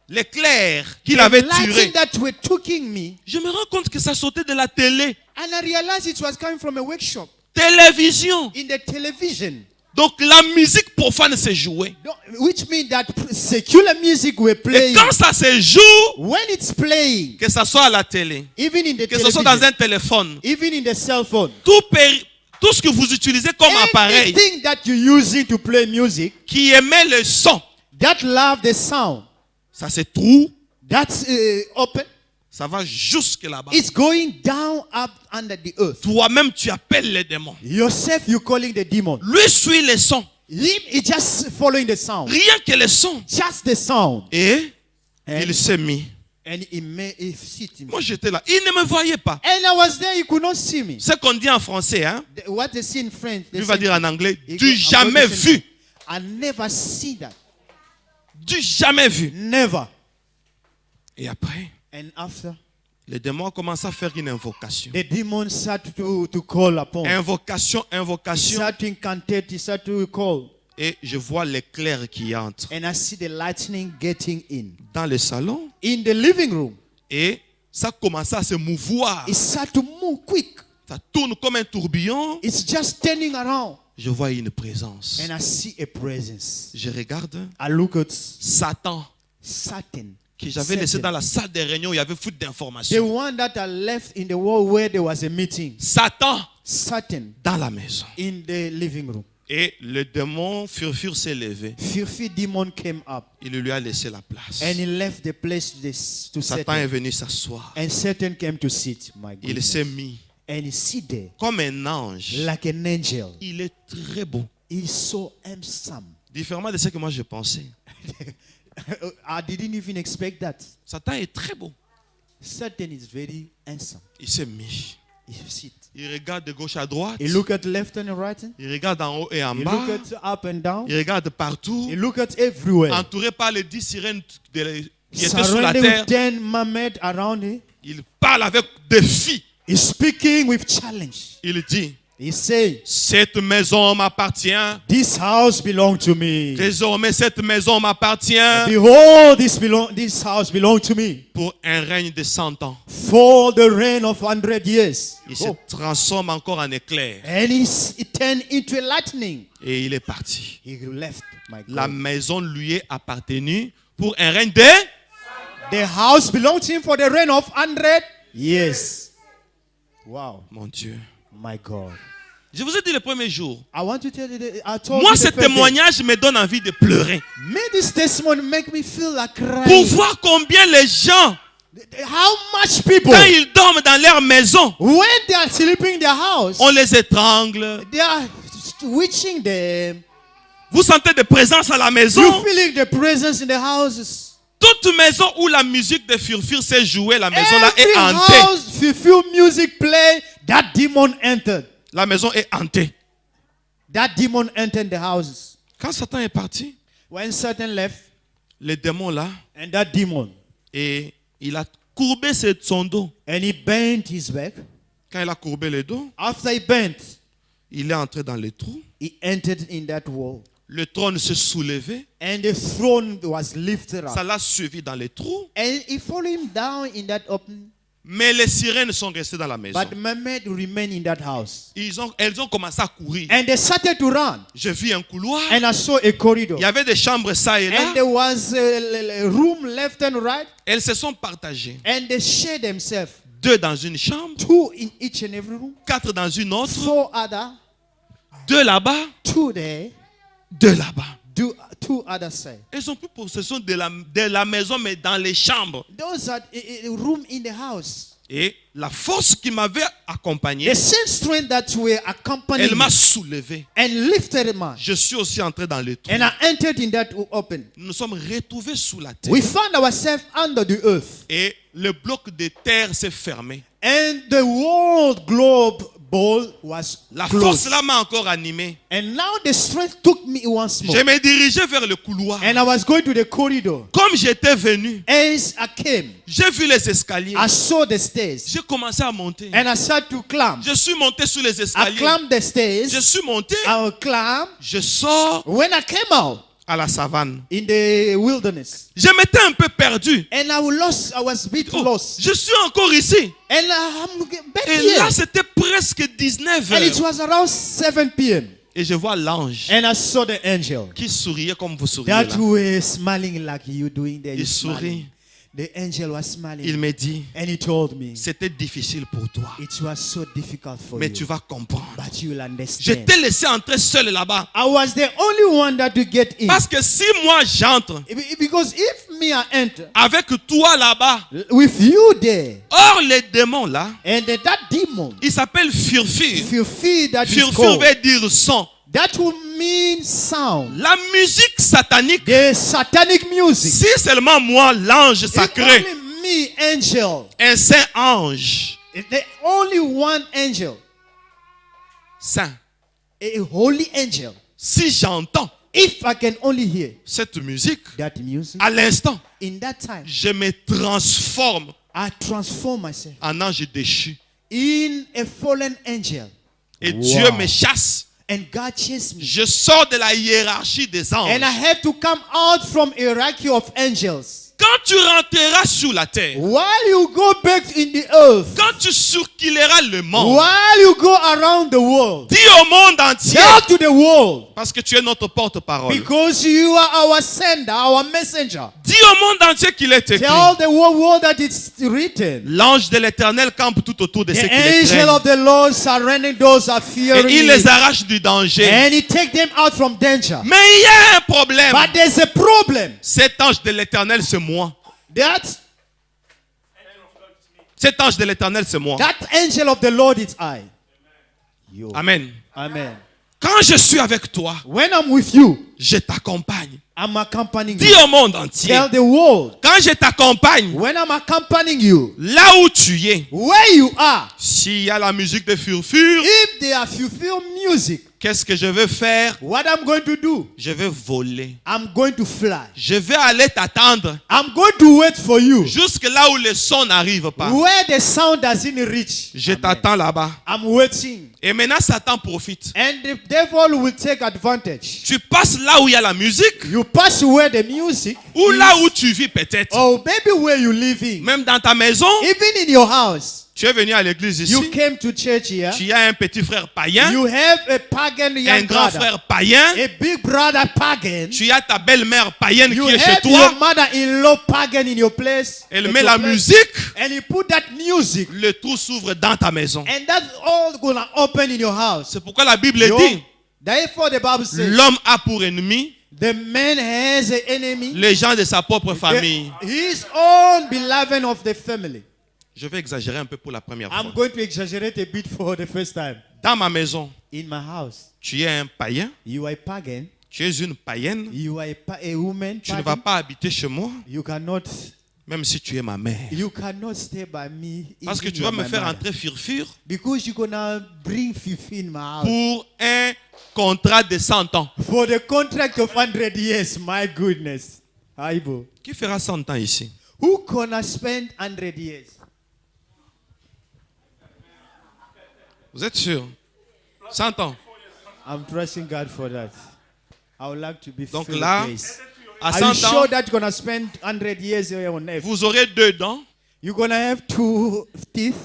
L'éclair qu'il the avait lightning tiré. that were taking me, Je me rends compte que ça sortait de la télé. and I realized it was coming from a workshop Télévision. in the television. Donc la musique profane se jouait. Which means that secular music were Et playing. quand ça se joue, When it's playing, que ça soit à la télé, even in the que ce soit dans television, un téléphone, even in the cell phone, tout ce que vous utilisez comme appareil anything that you're using to play music, qui émet le son, that love the sound, ça se trouve, that's open, ça va jusque là-bas. it's going down up under the earth. Toi-même, tu appelles les démons. Yourself, you're calling the demon. Lui suit les sons. Him is just following the sound. Rien que les sons. Just the sound. Et And, il s'est mis. and he sit him. Moi, j'étais là. Il ne me voyait pas. And I was there, he could not see me. Ce qu'on dit en français, hein, What they see in French, they lui va say- dire en anglais, he du go- jamais vu. I never see that. Du jamais vu. Never. Et après, And after, le démon a commencé à faire une invocation. the demon started to call upon. Invocation, invocation. Start to incantate, he started to call. Et je vois l'éclair qui entre And I see the lightning getting in. dans le salon. In the living room. Et ça commençait à se mouvoir. It started to move quick. Ça tourne comme un tourbillon. It's just turning around. Je vois une présence. And I see a presence. Je regarde I look at Satan, Satan. que j'avais laissé Satan. dans la salle de réunion où il y avait foule The d'informations. one that I left in the world where there was a meeting. Satan Satan dans la maison. in the living room. Et le démon Furfur s'est levé. Filthy demon came up Il lui a laissé la place. and he left the place to Satan est Satan. venu s'asseoir. And Satan came to sit. My Il goodness. s'est mis And he sit there comme un ange. like an angel. Il est très beau. He's so handsome. Différemment de ce que moi je pensais. I didn't even expect that. Satan est très beau. Satan is very handsome. Il s'est mis. He sit. Il regarde de gauche à droite. He look at left and right. Il regarde en haut et en He bas. look at up and down. Il regarde partout. He look at everywhere. Entouré par les 10 sirènes qui étaient sur la Surrounded terre. with 10 mermaids around him. Il parle avec défi. He's speaking with challenge. Il dit, He say, cette maison m'appartient. this house belong to me. Désormais, cette maison m'appartient Behold, this house belong to me. pour un règne de 100 ans. For the reign of 100 years. Il se Oh. transforme encore en éclair. And he turned into a lightning. Et il est parti. He left, my La God. maison lui est appartenue pour un règne de... The house belonged to him for the reign of 100 years. Wow, Mon Dieu. my God. Je vous ai dit le premier jour. I want to tell you that I told Moi, you ce the first day. témoignage me donne envie de pleurer. May this testimony make me feel like Pour crying. voir combien les gens, How much people, quand ils dorment dans leur maison, when they are sleeping in their house, on les étrangle. they are witching them. Vous sentez des présences à la You maison. feeling the presence in the houses. Toute maison où la musique de Furfur s'est jouée, la maison là Every est hantée. house, if you feel music play, that demon entered. La maison est hantée. That demon entered the houses. Quand Satan est parti, When Satan left, le démon là, and that demon, et il a courbé son dos. and he bent his back. Quand il a courbé le dos, After he bent, il est entré dans le trou. he entered in that wall. Le trône se soulevait. And the throne was lifted Ça up. l'a suivi dans le trou. And he followed him down in that open. Mais les sirènes sont restées dans la maison. But mermaid remained in that house. Elles ont commencé à courir. And they started to run. J'ai vu un couloir. And I saw a corridor. Il y avait des chambres ça et And là. there was a room left and right. Elles se sont partagées. And they shared themselves. 2 dans une chambre, 2 in each and every room. 4 dans une autre, 4 other. 2 là-bas, 2 there. 2 là-bas. 2 other side. Elles ont pris possession de la maison, mais dans les chambres. Those are a room in the house. Et la force qui m'avait accompagné, The same strength that were accompanying elle m'a me soulevé. and lifted me. Je suis aussi entré dans le trou. And I entered in that open. Nous nous sommes retrouvés sous la terre. We found ourselves under the earth. Et le bloc de terre s'est fermé. And the world globe ball was La closed. force là m'a encore animé. And now the strength took me once more. Je me dirigeais vers le couloir. And I was going to the corridor. Comme j'étais venu, As I came, j'ai vu les escaliers. I saw the stairs. J'ai commencé à monter. And I started to climb. Je suis monté sur les I escaliers. climbed the Je stairs. suis monté. I climbed. Je sors When I came out à la savane. in the wilderness, Je m'étais un peu perdu. and I was a bit Oh, lost. je suis encore ici. And I'm back Et here. là, c'était presque 19 And it heures. was around 7 p.m. Et je vois l'ange And I saw the angel qui souriait comme vous souriez là. that were smiling like you doing there. Il You sourit. smiling. The angel was smiling. Il me dit, And he told me, c'était difficile pour toi. it was so difficult for Mais you. tu vas comprendre. But you'll Je understand. t'ai laissé entrer seul là-bas. I was the only one that to get in. Parce que si moi j'entre Because if me I enter, avec toi là-bas, with you there, or les démons là, and that demon, il s'appelle Furfur. if you feel that is Furfur called, veut dire son. that will mean sound. La musique satanique, The satanic music. si seulement moi, l'ange If sacré, only me, angel. un saint ange, The only one angel, saint, a holy angel. si j'entends If I can only hear cette musique, that music, à l'instant, in that time, je me transforme I transform myself en ange déchu. in a fallen angel. Et Wow. Dieu me chasse. And God chased me. Je sors de la hiérarchie des anges. And I have to come out from a hierarchy of angels. Quand Quand tu rentreras sur la terre, while you go back in the earth, quand tu circuleras le monde, while you go around the world, dis au monde entier, tell to the world, parce que tu es notre porte-parole. because you are our sender, our messenger. Dis au monde entier qu'il est écrit. Tell the whole world that it's written. L'ange de l'Éternel campe tout autour de The ceux qui les angel craignent. of the Lord surrounding those that fear Et il him. les arrache du danger. And he take them out from danger. Mais il y a un problème. But there's a problem. Cet ange de l'Éternel, c'est moi. Cet ange de l'Éternel, c'est moi. That angel of the Lord is I. You. Amen. Amen. Quand je suis avec toi, When I'm with you, je t'accompagne. I'm accompanying Dis you. au monde entier. Tell the world. Quand je t'accompagne, When I'm accompanying you, là où tu es, where you are, s'il y a la musique de furfure, if they are fulfill music, qu'est-ce que je veux faire? what I'm going to do, Je vais voler. I'm going to fly. Je vais aller t'attendre I'm going to wait for you. jusque là où le son n'arrive pas. Where the sound doesn't reach. Je Amen. t'attends là-bas. I'm waiting. Et maintenant, Satan profite. And the devil will take advantage. Tu passes là où il y a la musique, You pass where the music ou is, là où tu vis peut-être. or maybe where you live in. Même dans ta maison, Even in your house. tu es venu à l'église ici. You came to church here. Tu as un petit frère païen, You have a pagan un young grand brother. frère païen. A big brother pagan. Tu as ta belle-mère païenne You qui est chez have toi. your mother-in-law pagan in your place. Elle at met your la place. musique. And you put that music. Le trou s'ouvre dans ta maison. And that's all gonna open in your house. C'est pourquoi la Bible Yo, dit, Therefore the Bible says, l'homme a pour ennemi the man has an enemy. les gens de sa propre famille. His own beloved of the family. Je vais exagérer un peu pour la première I'm fois. going to exaggerate a bit for the first time. Dans ma maison, In my house, tu es un païen, you are a pagan. tu es une païenne. You are a woman. Tu ne vas Pagan. pas habiter chez moi, You cannot. même si tu es ma mère. You cannot stay by me. Parce que even tu vas you me are my faire mother. entrer furfure Because you're gonna bring 15 in my house. pour un contrat de 100 ans. For the contract of 100 years, my goodness. Aibo. Qui fera 100 ans ici? Who gonna spend 100 years? Vous êtes sûr? 100 ans. I'm trusting God for that. I would like to be Donc full là, of grace. à Are you 100 sure ans, that you're gonna spend 100 years here on earth? vous aurez 2 dents. You're gonna have 2 teeth?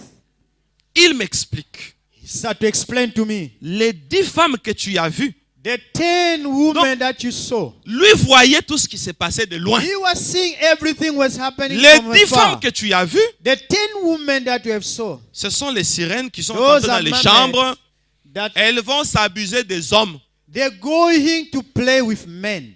Il m'explique. He started to explain to me. Les 10 femmes que tu as vues, The 10 women Donc- that you saw. lui voyait tout ce qui s'est passé de loin. He was seeing everything was happening Les from 10 afar. femmes que tu as vues, The 10 women that you have saw. ce sont les sirènes qui sont Those entrées dans are les mermaids chambres. that Elles vont s'abuser des hommes. they're going to play with men.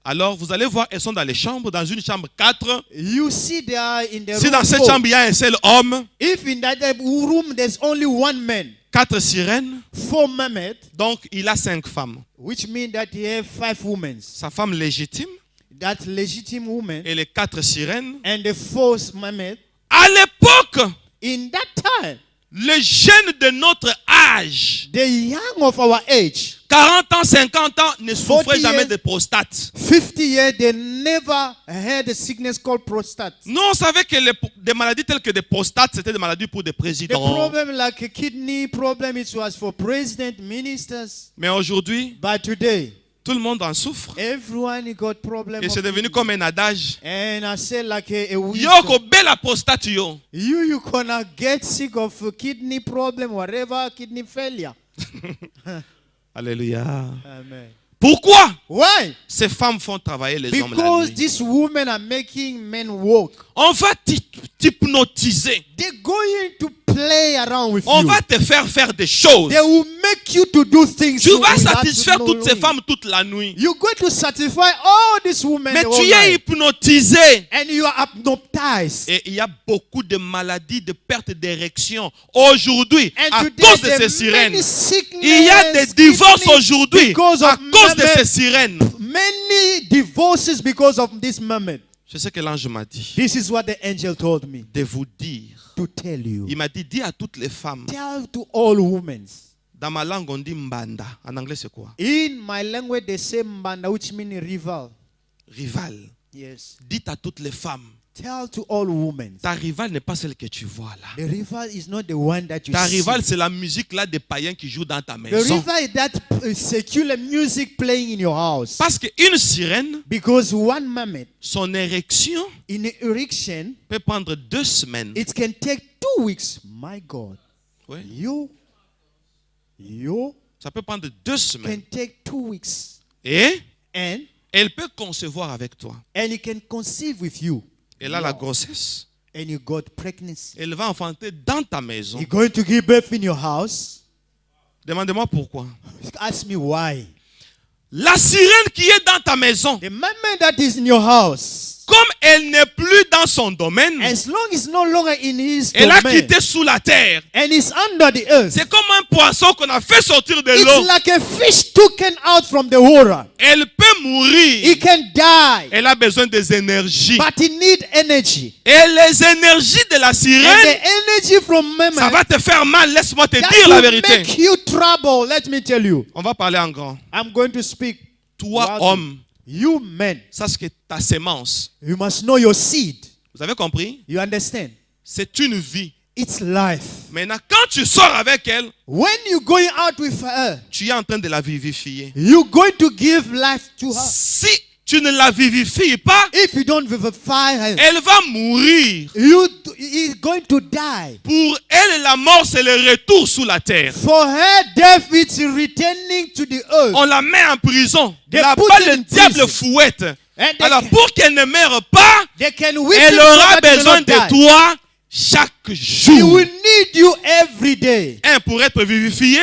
Alors, vous allez voir, elles sont dans les chambres, dans une chambre 4. You see they are in the Si room dans cette 4. chambre, il y a un seul homme, If in that room there's only one man, 4 sirènes, 4 mermaids, donc il a 5 femmes. which means that he have 5 women. Sa femme légitime That legitimate woman et les 4 sirènes. and the 4th mermaid. À l'époque, In that time, les jeunes de notre âge, the young of our age, 40 ans, 50 ans, ne souffraient 40 jamais years. de prostate. 50 years, they never had a sickness called prostate. Nous, on savait que des maladies telles que des prostates, c'était des maladies pour des The présidents. problem, like a kidney problem, it was for president, ministers. Mais aujourd'hui, But today, tout le monde en souffre. everyone got problem. Et of c'est devenu kidney. comme un adage. And I say like a Yo, wisdom. ko bella prostate yo. You gonna get sick of a kidney problem, whatever, kidney failure. Alléluia. Amen. Pourquoi Why? ces femmes font travailler les hommes la Because nuit? these women are making men walk. On va t'hypnotiser. They're going to play around with On you. va te faire des choses. They will make you to do things. Tu vas without satisfaire toutes ces knowing. femmes toute la nuit. You're going to satisfy all these women. Mais the tu whole es night. hypnotisé. And you are hypnotized. Et il y a beaucoup de maladies, de perte d'érection aujourd'hui And à today, cause de there ces are many sirènes. sickness, Il y a des divorces kidney, aujourd'hui because à of cause de mermaid- ces sirènes. Many divorces because of this mermaid. C'est ce que l'ange m'a dit. This is what the angel told me De vous dire. to tell you. Il m'a dit, dis à toutes les femmes. Tell to all women. Dans ma langue, on dit mbanda. En anglais, c'est quoi? In my language, they say mbanda, which means rival. Rival. Yes. Dites à toutes les femmes. Tell to all women. Ta rivale n'est pas celle que tu vois là. The rival is not the one that you Ta see. rivale, c'est la musique là des païens qui jouent dans ta The maison. rival is that secular music playing in your house. Parce qu'une sirène, Because one moment son érection in an erection, peut prendre 2 semaines. it can take 2 weeks. My God. Oui. You Ça peut prendre 2 can semaines. take 2 weeks. Et And elle peut concevoir avec toi. it can conceive with you. Elle a la grossesse. And you got pregnancy. Elle va enfanter dans ta maison. You're going to give birth in your house? Demandez-moi pourquoi. Ask me why. La sirène qui est dans ta maison, The moment that is in your house, comme elle n'est plus dans son domaine, as long as it's no longer in his elle a domain, quitté sous la terre. and it's under the earth, C'est comme un poisson qu'on a fait sortir de it's l'eau. like a fish taken out from the water. Elle peut mourir. It can die, Elle a besoin des énergies. but it needs energy. Et les énergies de la And sirène, the energy from ça mammon, va te faire mal. Laisse-moi te that dire la will vérité. make you trouble. Let me tell you. On va parler en grand. I'm going to speak. Toi, loudly. homme, You men, sache que ta sémence, you must know your seed. vous avez compris? You understand? C'est une vie. It's life. Maintenant, quand tu sors avec elle, When you're going out with her, tu es en train de la vivifier. you're going to give life to her. Si tu ne la vivifies pas, If you don't vivify her, elle va mourir. he's going to die. Pour elle, la mort, c'est le retour sous la terre. For her, death is returning to the earth. On la met en prison. They Là-bas, put her le in diable prison. fouette. And they Alors, can- pour qu'elle ne meure pas, They can whip elle him so aura that he will besoin not de die. toi chaque He jour. will need you every day. Un, pour être vivifié.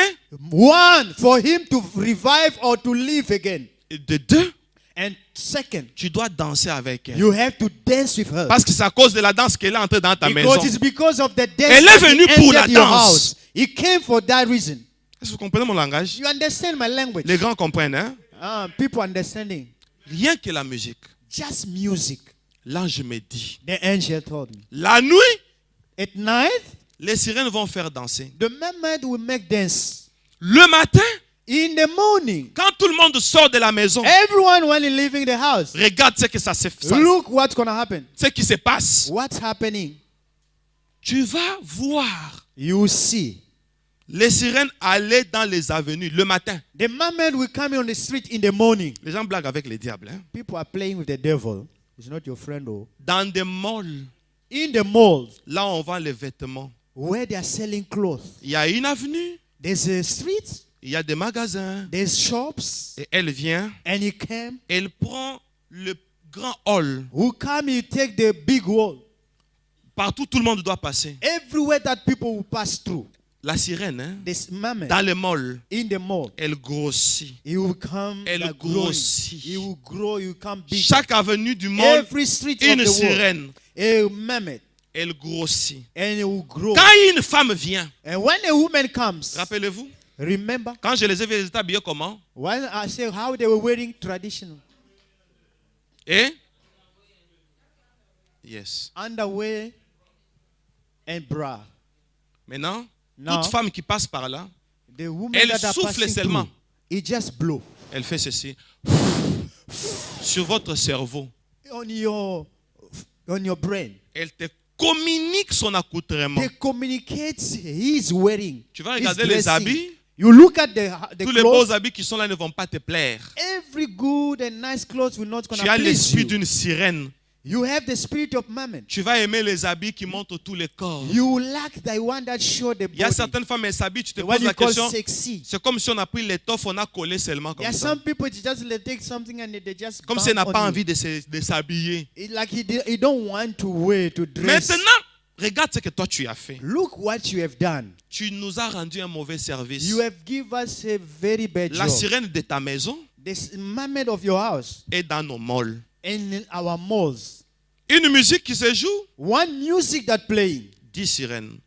One, for him to revive or to live again. Et de 2, And second, tu dois danser avec elle. you have to dance with her. Parce que c'est à cause de la danse qu'elle est entrée dans ta maison. Because it's because of the dance Elle est that he venue pour la entered your danse. house. He came for that reason. Est-ce que vous comprenez mon langage? You understand my language? Les grands comprennent, hein? People understanding. Rien que la musique. Just music. L'ange me dit, The angel told me. la nuit, At night, les sirènes vont faire danser. the mermaid will make dance. Le matin, In the morning, quand tout le monde sort de la maison, everyone when leaving the house, regarde ce que ça se look what's going to happen. ce qui se passe. What's happening? Tu vas voir You see. les sirènes aller dans les avenues le matin. The mermaid will come on the street in the morning. Les gens blaguent avec les diables. Hein? People are playing with the devil. It's not your friend, oh. Dans des malls, In the malls, là on vend les vêtements. where they are selling clothes, Il y a une avenue, there's a street, il y a des magasins. there's shops, Et elle vient, and he came. elle prend le grand hall. Who come, you take the big wall. Partout, tout le monde doit passer. Everywhere that people will pass through. La sirène, hein, This mermaid dans les malls, in the mall, elle grossit. he will come. Elle like growing. grossit. He will grow. You come big. Chaque avenue du mall, Every street of une the world, sirène. a mermaid, Elle grossit. and it will grow. Quand une femme vient, And when a woman comes, rappelez-vous, remember quand je les ai vus, ils étaient habillés comment? when I say how they were wearing traditional Et? Yes. underwear and bra. Maintenant, Now, toute femme qui passe par là, the woman elle that are souffle passing seulement. through, it just blow elle fait ceci. Sur votre cerveau. on your brain. Elle te communique son accoutrement. They communicate he's wearing. Tu vas he's regarder les dressing. habits. You look at the Tous les beaux clothes. habits qui sont là ne vont pas te plaire. Every good and nice clothes will not Tu gonna as please l'esprit you. d'une sirène. You have the spirit of mammon. Tu vas aimer les habits qui montrent tous les corps. You lack the one that show the Il y a body. certaines femmes, elles s'habillent, tu te The one poses you la call question. sexy. C'est comme si on a pris l'étoffe, on a collé seulement There comme are ça. some people they just take something and they just Comme si elle n'a bump pas on envie you. de s'habiller. Like he don't want to wear to dress. Maintenant, regarde ce que toi tu as fait. Look what you have done. Tu nous as rendu un mauvais service. You have given us a very bad La job. sirène de ta maison This mermaid of your house est dans nos malls. and in our malls. Une musique qui se joue, One music that playing, 10 sirènes.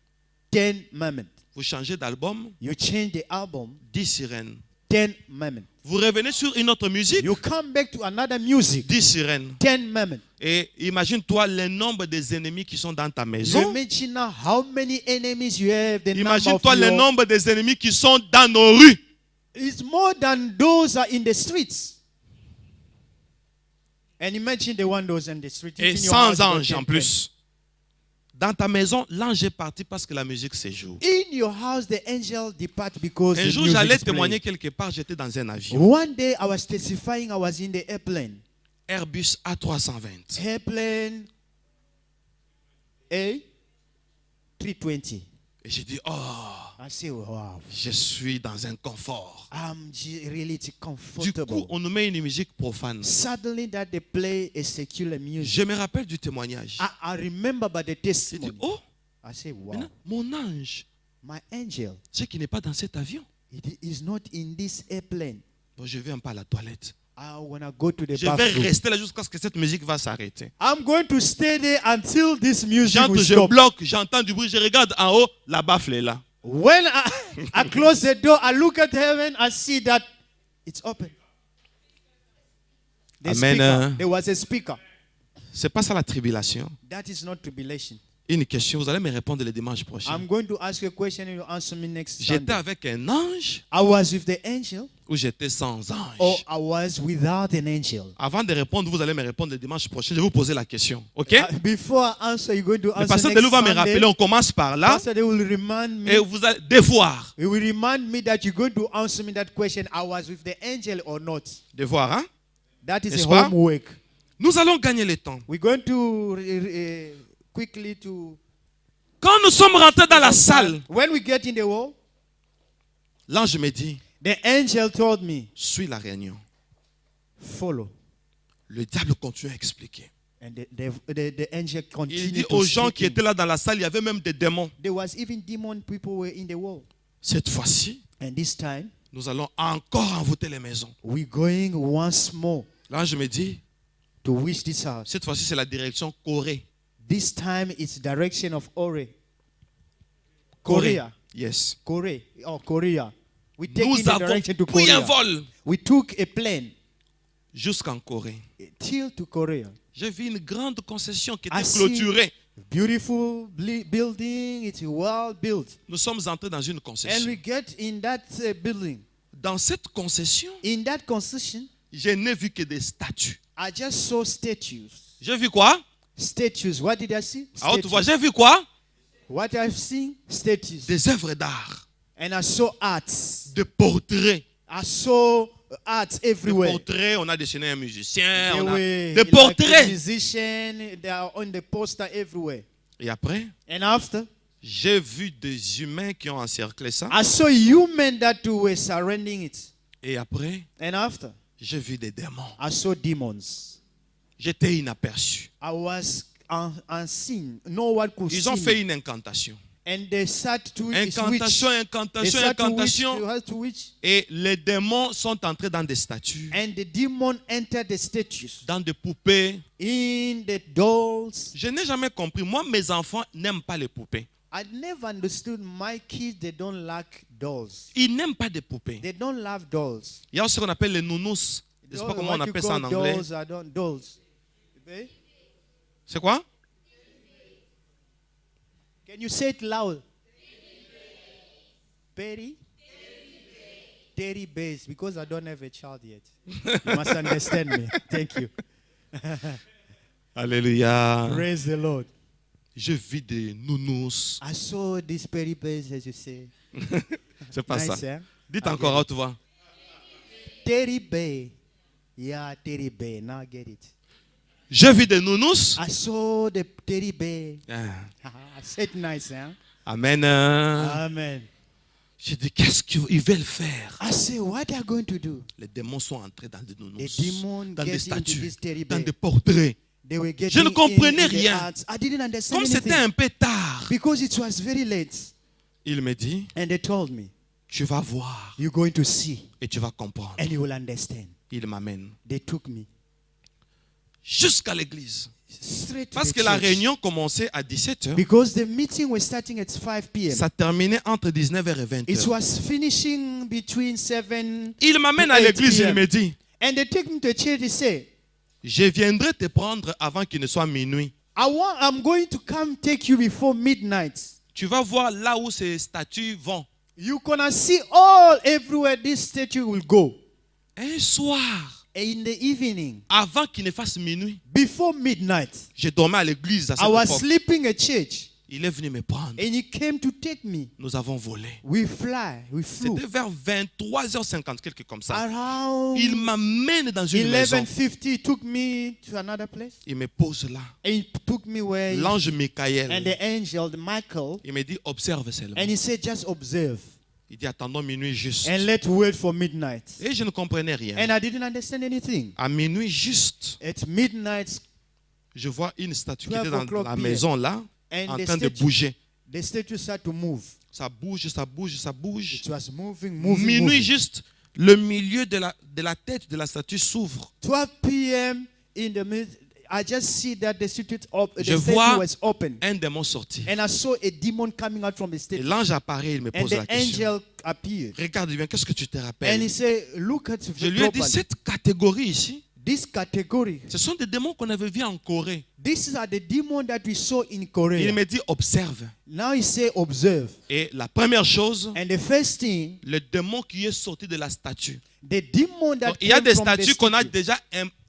10 mermaid. Vous changez d'album, You change the album, 10 sirènes. 10 mermaid. Vous revenez sur une autre musique, You come back to another music, 10 sirènes. 10 mermaid. Et imagine-toi le nombre des ennemis qui sont dans ta maison. Imagine now how many enemies you have. The number of Imagine-toi le your, nombre des ennemis qui sont dans nos rues. it's more than those are in the streets. And imagine the windows and the street. Et It's in your sans house, you got ange en 10 plus. Dans ta maison, l'ange est parti parce que la musique se joue. planes. In your house, the angel depart because Un the jour, music j'allais is playing. témoigner quelque part, j'étais dans un avion. One day, I was testifying. I was in the airplane. Airbus A320. Airplane A320. Et j'ai dit, oh, I say, wow, je suis dans un confort. really Du comfortable. coup, on nous met une musique profane. Suddenly, that they play a secular music. Je me rappelle du témoignage. I remember by the J'ai dit, testimony. oh, I say, wow, maintenant, mon ange, my angel, c'est qui n'est pas dans cet avion. it is not in this airplane. Donc, je vais un peu à la toilette. I wanna go to the Je vais bathroom. rester là jusqu'à ce que cette musique va s'arrêter. I'm going to stay there until this music J'entre, will je stop. bloque, j'entends du bruit, je regarde en haut, la baffle est là. When I close the door, I look at heaven, I see that it's open. The Amen. speaker, there was a speaker. C'est pas ça la tribulation. That is not tribulation. Une question, vous allez me répondre le dimanche prochain. I'm going to ask you a question and you answer me next J'étais Sunday. avec un ange I was with the angel ou j'étais sans ange? or I was without an angel. Avant de répondre, vous allez me répondre le dimanche prochain. Je vais vous poser la question. OK? Before I answer, you're going to Le answer pasteur next Delou va me Sunday. rappeler. On commence par là. Pastor they will remind me. Et vous allez devoir. He will remind me that you're going to answer me that question. I was with the angel or not. Devoir, hein? That is N'est-ce a pas? homework. Nous allons gagner le temps. We're going to quickly to. Quand nous sommes rentrés dans la salle, When we get in the wall, l'ange me dit, the angel told me, suis la réunion. follow. Le diable continue à expliquer. And the angel Il continued dit to aux gens qui speak. étaient là dans la salle, il y avait même des démons. There was even demon people were in the wall. Cette fois-ci, And this time, nous allons encore envoûter les maisons. we're going once more L'ange me dit, to reach this house. cette fois-ci, c'est la direction Corée. This time it's direction of Ore. Corée. Korea. Yes. Korea. Oh, Korea. We take in Nous the avons direction to pris un Korea. vol We took a plane jusqu'en Corée. till to Korea. J'ai vu une grande concession qui I était see clôturée. beautiful building. It's well built. Nous sommes entrés dans une And concession. we get in that building. Dans cette concession, In that concession, je n'ai vu que des statues. I just saw statues. J'ai vu quoi? Statues. What did I see? À haute voix, Statues. j'ai vu quoi? What I've seen? Statues. Des œuvres d'art, And I saw arts. des portraits. I saw arts Des everywhere. portraits, on a dessiné un musicien, They on a were des like portraits. musicians. They are on the poster everywhere. Et après, And after, j'ai vu des humains qui ont encerclé ça. I saw human that were surrounding it. Et après, And after, j'ai vu des démons. I saw demons. J'étais inaperçu. I was unseen. No one could Ils see ont me. fait une incantation. And they start to witch. Incantation, They incantation, start to witch. incantation. They had to witch. Et les démons sont entrés dans des statues, And the demon entered the statues. dans des poupées. In the dolls. Je n'ai jamais compris. Moi, mes enfants n'aiment pas les poupées. I never understood my kids, they don't like dolls. Ils n'aiment pas des poupées. They don't love dolls. Il y a ce qu'on appelle les nounous. Je ne sais pas comment on What you appelle ça en call anglais. dolls, I don't dolls. Okay? C'est quoi? Can you say it loud? Teddy? Teddy bears, because I don't have a child yet. You must understand me. Thank you. Alléluia. Praise the Lord. Je vis des nounous. I saw these teddy bears, as you say. C'est pas Nice, ça. eh? Dites I encore get à haute voix. Teddy bear. Yeah, teddy bear. Now I get it. Je vis des nounous. I saw the teddy bear. Ah. I said nice, huh? Amen. Amen. J'ai dit, qu'est-ce qu'ils veulent faire? I say, what are you going to do? Les démons sont entrés dans des nounous, The demon dans get des into statues, this teddy dans bear. des portraits. They were getting Je ne comprenais in the rien. arts. I didn't understand Comme c'était anything un peu tard, because it was very late. il me dit, And they told me, tu vas voir you're going to see et tu vas comprendre. and you will understand. Il m'amène They took me jusqu'à l'église. straight to Parce the que la church. réunion commençait à 17h. Because the meeting was starting at 5 p.m. Ça terminait entre 19h et It 20h. was finishing between 7. Il m'amène à 8 l'église, il p.m. me dit, And they take me to church. They say, je viendrai te prendre avant qu'il ne soit minuit. I'm going to come take you before midnight. Tu vas voir là où ces statues vont. You're gonna see all everywhere this statue will go. Un soir, In the evening, avant qu'il ne fasse minuit, before midnight, je dormais à l'église à cette I was époque. sleeping at church. Il est venu me prendre. And he came to take me. Nous avons volé. We flew. C'était vers 23h50, quelque comme ça. Around Il m'amène dans une maison. 11:50, he took me to another place. Il me pose là. And he took me where L'ange and Michael. the angel, the Michael, Il me dit, observe seulement. and he said, just observe Il dit, attendons minuit juste. and let's wait for midnight. Et je ne comprenais rien. And I didn't understand anything. À minuit juste, At midnight, je vois une statue qui 12 était dans o'clock la p.m. maison là, and en the train de bouger. statue started to move. Ça bouge, ça bouge, ça bouge. It was moving. Minuit moving. juste, le milieu de la tête de la statue s'ouvre. 12 p.m. in the mid, I just see that the statue Je statue vois was open. un démon sortir. And I saw a demon coming out from the Et statue. l'ange apparaît, il me And pose la the question. angel appeared. Regarde bien, qu'est-ce que tu te And rappelles? he said, look at Je lui ai dit, properly. cette catégorie ici, This category, ce sont des démons qu'on avait vus en Corée. these are the demons that we saw in Il Korea. me dit, observe. Now he say, observe. Et la première chose, And the first thing, le démon qui est sorti de la statue. the demon that Donc, il y a came des from the statues qu'on a statue, déjà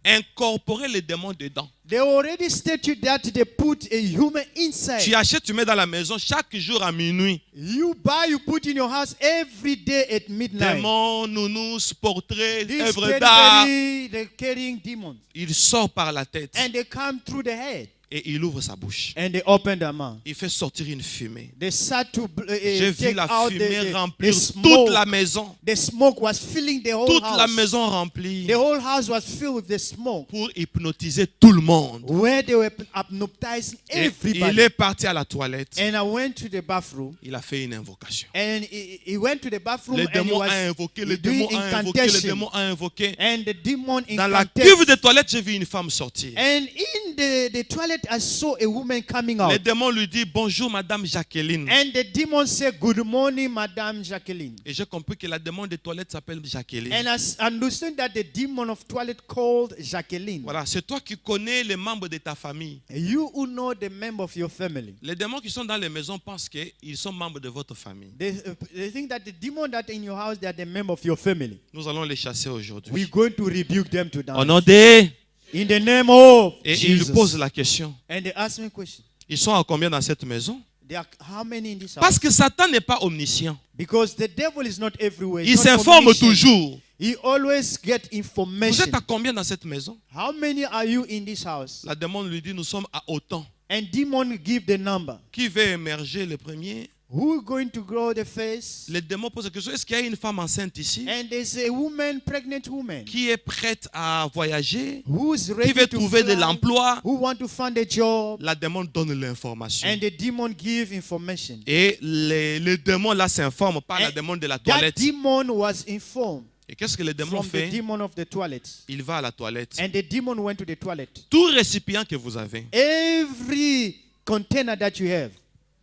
incorporé les démons dedans. they already statue that they put a human inside. Tu achètes, tu mets dans la maison chaque jour à minuit. You buy, you put in your house every day at midnight. Démons, nounous, portraits, These œuvres d'art. they're carrying demons. Il sort par la tête And they come through the head. et il ouvre sa bouche. And they open their mouth. Il fait sortir une fumée. They start to J'ai vu take la out fumée the remplir smoke. toute la maison. The smoke was filling the whole Toute house. la maison remplie The whole house was filled with the smoke. pour hypnotiser tout le monde. Where they were hypnotizing Et everybody. il est parti à la toilette. And I went to the bathroom. Il a fait une invocation. And he went to the bathroom Le and he démon was a invoqué, le doing démon a invoqué, le incantation. démon a invoqué. And the demon Dans la incantated. cuve des toilettes, j'ai vu une femme sortir. And in the toilet, I saw a woman coming Le out. démon lui dit, bonjour Madame Jacqueline. And the demon said, good morning, Madame Jacqueline. Et j'ai compris que la démon des toilettes s'appelle Jacqueline. And I understood that the demon of toilet called Jacqueline. Voilà, c'est toi qui connais les membres de ta famille. You who know the member of your family. Les démons qui sont dans les maisons pensent qu'ils sont membres de votre famille. They think that the demon that are in your house, they are the member of your family. Nous allons les chasser aujourd'hui. We're going to rebuke them tonight. Au nom de... In the name of Et il Jesus. lui pose la question. And they ask me a question. Ils sont à combien dans cette maison? There are how many in this house? Parce que Satan n'est pas omniscient. Because the devil is not everywhere. Il He's not s'informe omniscient. toujours. He always get Vous information. êtes à combien dans cette maison? How many are you in this house? La démon lui dit, nous sommes à autant. And demon give the number. Qui va émerger le premier? Who is going to grow the face? Les démons posent la question, est-ce qu'il y a une femme enceinte ici And there's a woman, pregnant woman, qui est prête à voyager, who's qui ready veut to trouver de fly, l'emploi? who want to find a job. La démon donne l'information. And the demon give information. Et le démon là s'informe par la And démon de la That toilette. demon was informed Et qu'est-ce que le démon from the fait? demon of the toilet. Il va à la toilette. And the demon went to the toilet. Tout récipient que vous avez. Every container that you have,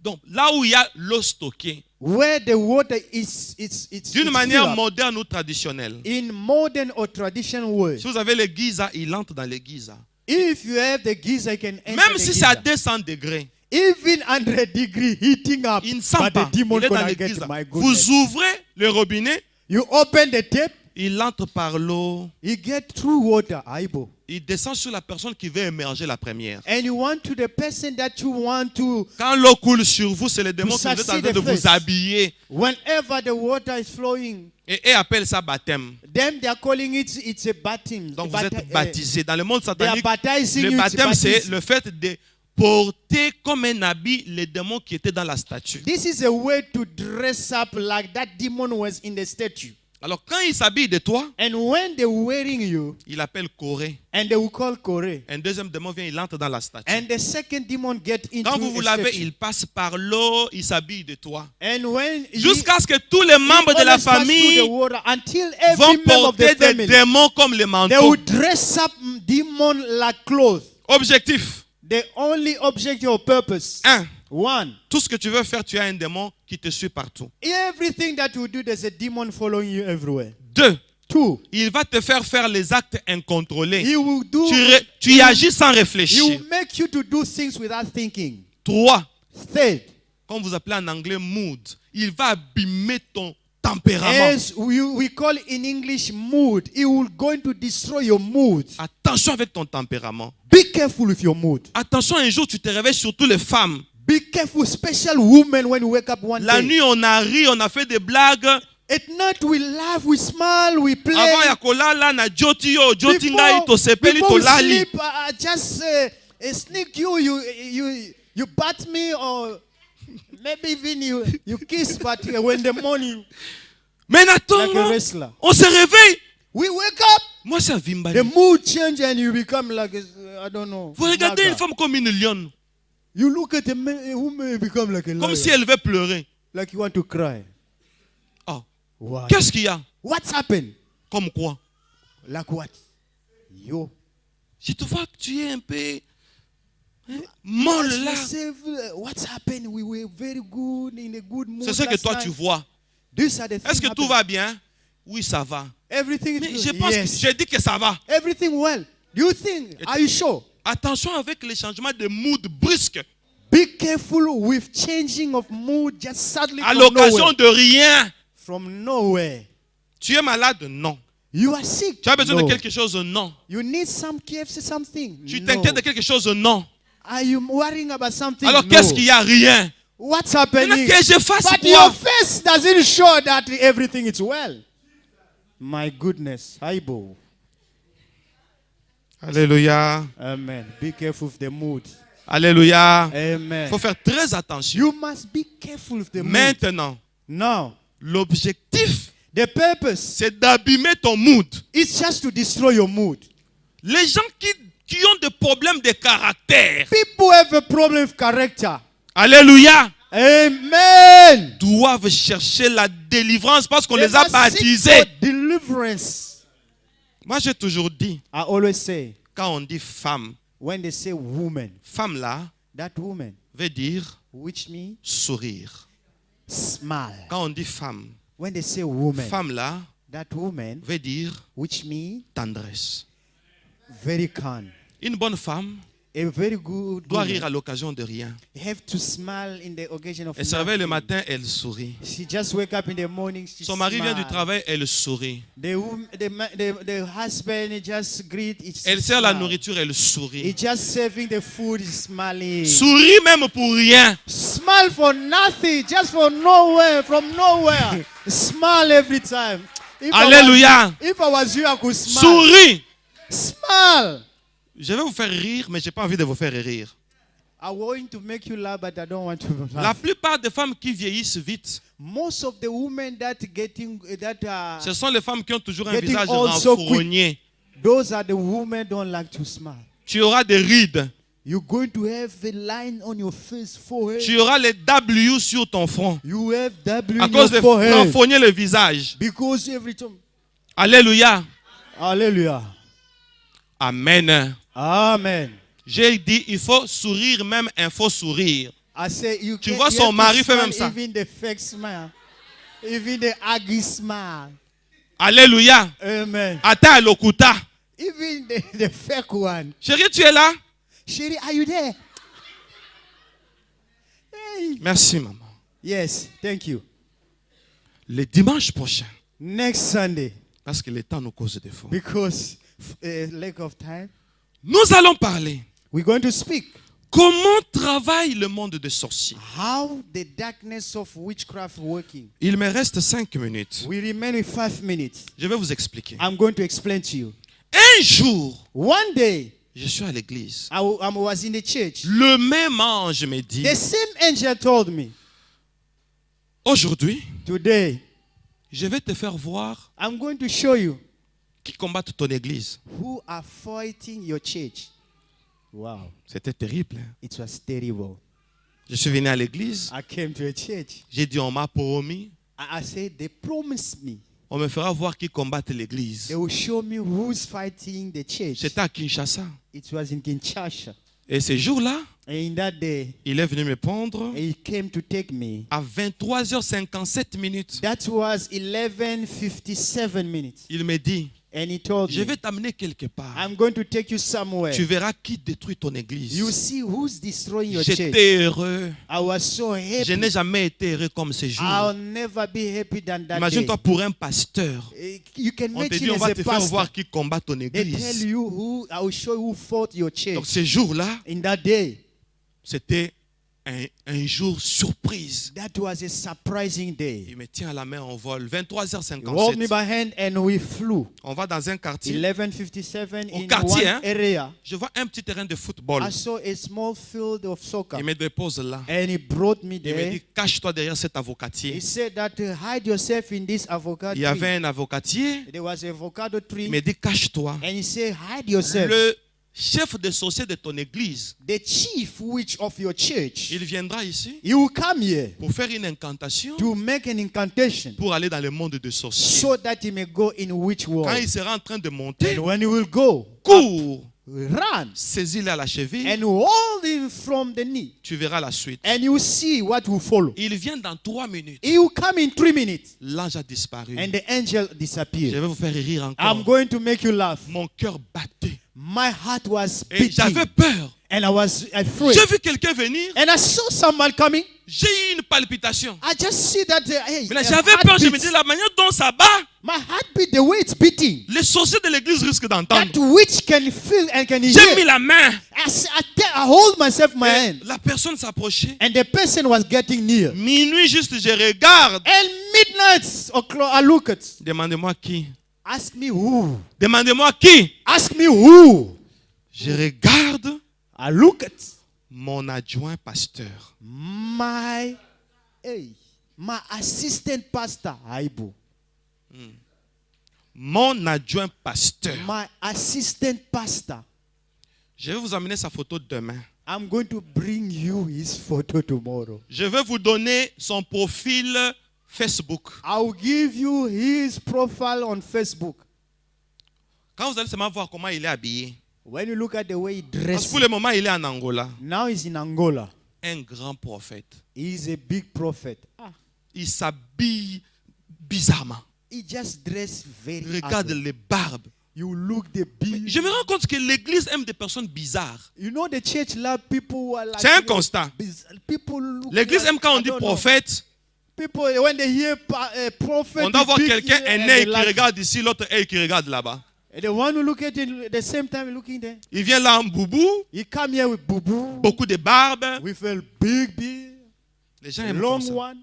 Donc là où il y a l'eau stockée, where the water is, it's d'une filled manière up. moderne ou traditionnelle. In modern or traditional way. Si vous avez le Giza, il entre dans le Giza. If you have the geyser, you can enter Même the si c'est à geyser. 200 degrés, Even 100 degree heating up, il ne sent but pas. the demon Il est dans gonna le get Giza. my Vous goodness. ouvrez le robinet, You open the tap, il entre par l'eau, you get through water, aibo. il descend sur la personne qui veut émerger la première. And you want to the person that you want to, Quand l'eau coule sur vous, c'est le démon qui vous êtes en train succeed de the vous first. habiller. whenever the water is flowing, Et appelle ça baptême. them they are calling it's a baptism. Donc vous êtes baptisé. Dans le monde They are satanique, baptizing le you. it's baptême, c'est baptism. le fait de porter comme un habit les démons qui étaient dans la statue. This is a way to dress up like that demon was in the statue. Alors quand il s'habille de toi, And when they're wearing you, il appelle Corée. and they will call Kore. Un deuxième démon vient, il entre dans la statue. And the second demon get into Quand vous a lavez, statue. il passe par l'eau, il s'habille de toi. And when Jusqu'à ce que tous les membres de la famille until every vont member of the porter des family, démons comme les they manteaux. will dress up demon like clothes. Objectif. The only objective or purpose. 1. One. Tout ce que tu veux faire, tu as un démon qui te suit partout. Everything that you do, there's a demon following you everywhere. 2. Two. Il va te faire les actes incontrôlés. He will do. Tu y agis sans He will réfléchir. make you to do things without thinking. 3. Third. Comme vous appelez en anglais mood. Il va abîmer tempérament. As we call in English mood, it will going to destroy your mood. Attention avec ton tempérament. Be careful with your mood. Attention, un jour tu te réveilles, surtout les femmes. Be careful, special women, when you wake up one La day. nuit, on a ri, on a fait des blagues. At night we laugh, we smile, we play. Avant yakola la na joti yo, joti ngai to sepeli before to we lali. sleep, I just sneak you bat me, or maybe even you kiss, but when the morning, Mais like a attends, wrestler, on se réveille. we wake up, Moi, c'est Vimbali. the mood change and you become like I don't know. Vous regardez Naga. une femme comme une lionne, You look at a woman, you become like a lion, comme si elle veut pleurer. like you want to cry. Oh, Why? qu'est-ce qu'il y a? What's happened? Comme quoi? Like what? Yo. Je te vois que tu es un peu molle Ask là. yourself, what's happened? We were very good, in a good mood. C'est ce que last toi night. tu vois. These are the Est-ce things que tout happen. va bien? Oui, ça va. Everything Mais is je good. pense Yes. que j'ai dit que ça va. Everything well. Do you think? Are you sure? Attention avec les changements de mood brusques. Be careful with changing of mood just suddenly À from l'occasion nowhere. de rien. From nowhere. Tu es malade? Non. You are sick. Tu as besoin No. de quelque chose? Non. You need some KFC something. Tu No. t'inquiètes de quelque chose? Non. Are you worrying about something? Alors No. qu'est-ce qu'il y a? Rien. What's Maintenant happening? que je fasse But quoi? your face doesn't show that everything is well. My goodness. Aibo. Alléluia. Amen. Be careful with the mood. Alléluia. Amen. Il faut faire très attention. You must be careful with the mood. Maintenant, Now, l'objectif, the purpose c'est d'abîmer ton mood. is just to destroy your mood. Les gens qui ont des problèmes de caractère, People have a problem with character. alléluia, Amen. doivent chercher la délivrance parce qu'on They les a must seek baptisés. for deliverance. Moi, j'ai toujours dit, I always say, quand on dit femme, when they say woman, femme là that woman, veut dire which means sourire. smile. Quand on dit femme, When they say woman, femme là that woman, veut dire which means tendresse. very kind. Une bonne femme A very good doit woman. rire à l'occasion de rien. Have to smile in the occasion of Elle se réveille le nothing. matin, elle sourit. She just wake up in the morning. She Son mari vient du smile. travail, elle sourit. The husband just greet. Elle sert la nourriture, elle sourit. He just serving the food. Is smiling. Sourit même pour rien. Smile for nothing, just for nowhere, from nowhere. Smile every time. If Alléluia. If I was you, I could smile. Souris. Smile. Je vais vous faire rire, mais je n'ai pas envie de vous faire rire. I want to make you laugh, but I don't want to La laugh. plupart des femmes qui vieillissent vite, Most of the women that ce sont les femmes qui ont toujours un Getting visage old so renfrogné. those are the women don't like to smile. Tu auras des rides. You're going to have a line on your face, forehead. Tu auras les W sur ton front. You have W À in cause your de forehead. renfrogner le visage. Because every time. Alléluia. Hallelujah. Amen. Amen. J'ai dit, il faut sourire, même un faux sourire. I say you Tu can, vois, you son have to mari fait smile, même ça. Even the fake smile. Even the ugly smile. Alléluia. Amen. Ata lokuta. Even the fake one. Chérie, tu es là? Sherry, are you there? Hey. Merci, maman. Yes, thank you. Le dimanche prochain, Next Sunday, parce que le temps nous cause défaut, because lack of time, nous allons parler we're going to speak comment travaille le monde des sorciers. how the darkness of witchcraft working. Il me reste 5 minutes. We remain with 5 minutes. Je vais vous expliquer. I'm going to explain to you. Un jour, One day, je suis à l'église. I was in the church. Le même ange me dit, The same angel told me, aujourd'hui, today, je vais te faire voir I'm going to show you qui combattent ton église. who are fighting your church. Wow, C'était terrible. Hein? it was terrible. Je suis venu à l'église. I came to a church. J'ai dit, on m'a promis. I said, they promised me. On me fera voir qui combattent l'église. They will show me who's fighting the church. C'était à Kinshasa. It was in Kinshasa. Et ce jour-là, And in that day, il est venu me prendre he came to take me. à 23h57 minutes. That was 11:57 minutes. Il me dit, And he told je me, vais t'amener quelque part. I'm going to take you somewhere. Tu verras qui détruit ton église. You see who's destroying your church. J'étais heureux. I was so happy. Je n'ai jamais été heureux comme ce jour. I'll never be happy than that day. Imagine-toi pour un pasteur. You can On te dit, imagine on as va a te faire pastor. voir qui combat ton They tell église. you who, I will show you who fought your church. Donc ce jour-là, In that day, c'était un jour surprise. that was a surprising day. Il me tient à la main en vol. He hold me 23h57. by hand and we flew. On va dans un quartier. 11:57 Au in quartier, one hein? area. Je vois un petit terrain de football. I saw a small field of soccer. Il me dépose là. And he brought me Il me there. dit, cache-toi derrière cet He avocatier. said that hide yourself in this avocado Il y avait tree. un avocatier. There was an avocado Il tree. me dit, cache-toi. And he said, hide yourself. Le chef de sorciers de ton église, The chief witch of your church, il viendra ici he will come here pour faire une incantation to make an incantation pour aller dans le monde de sorciers. so that he may go in witch Quand world. il sera en train de monter, And when he will go, cours, run saisis-le à la cheville, and hold him from the knee. tu verras la suite. And you will see what will follow. Il vient dans 3 minutes. He will come in 3 minutes. L'ange a disparu. And the angel Je disappeared. vais vous faire rire I'm encore. going to make you laugh. Mon cœur battait. My heart was Et beating. j'avais peur. And I was afraid. J'ai vu quelqu'un venir. And I saw someone coming. J'ai eu une palpitation. I just see that hey, Mais là, a j'avais peur. Je me heartbeat. dis, la manière dont ça bat, My heartbeat, the way it's beating. les sorciers de l'église risquent d'entendre. That witch can feel and can J'ai mis hear. la main. I hold myself my Et hand. la personne s'approchait. And the person was getting near. Minuit juste, je regarde. And midnight o'clock, I look at. Demandez-moi qui. Ask me who. Demandez-moi qui. Ask me who. Je regarde I look at mon adjoint pasteur. my assistant pastor, Aibu. Mon adjoint pasteur. My assistant pastor. Je vais vous amener sa photo demain. I'm going to bring you his photo tomorrow. Je vais vous donner son profil Facebook. I'll give you his profile on Facebook. Quand vous allez seulement voir comment il est habillé. When you look at the way he Parce que dresses, pour le moment, il est en Angola. now he's in Angola. Un grand prophète. He's a big prophet. Il s'habille bizarrement. He just dressed very Regarde ugly. les barbes. You look the big. Je me rends compte que l'église aime des personnes bizarres. You know the church love people who are like. C'est un constat. People look L'église like, aime quand on I dit don't know. prophète. People when they hear prophet. On doit voir big quelqu'un, here, un and œil they qui like- regarde ici, l'autre œil qui regarde là-bas. And the one who look at it at the same time looking there. Il vient là en boubou, He come here with boo beaucoup de barbe. with a big beard, Les gens a aiment long comme ça. one.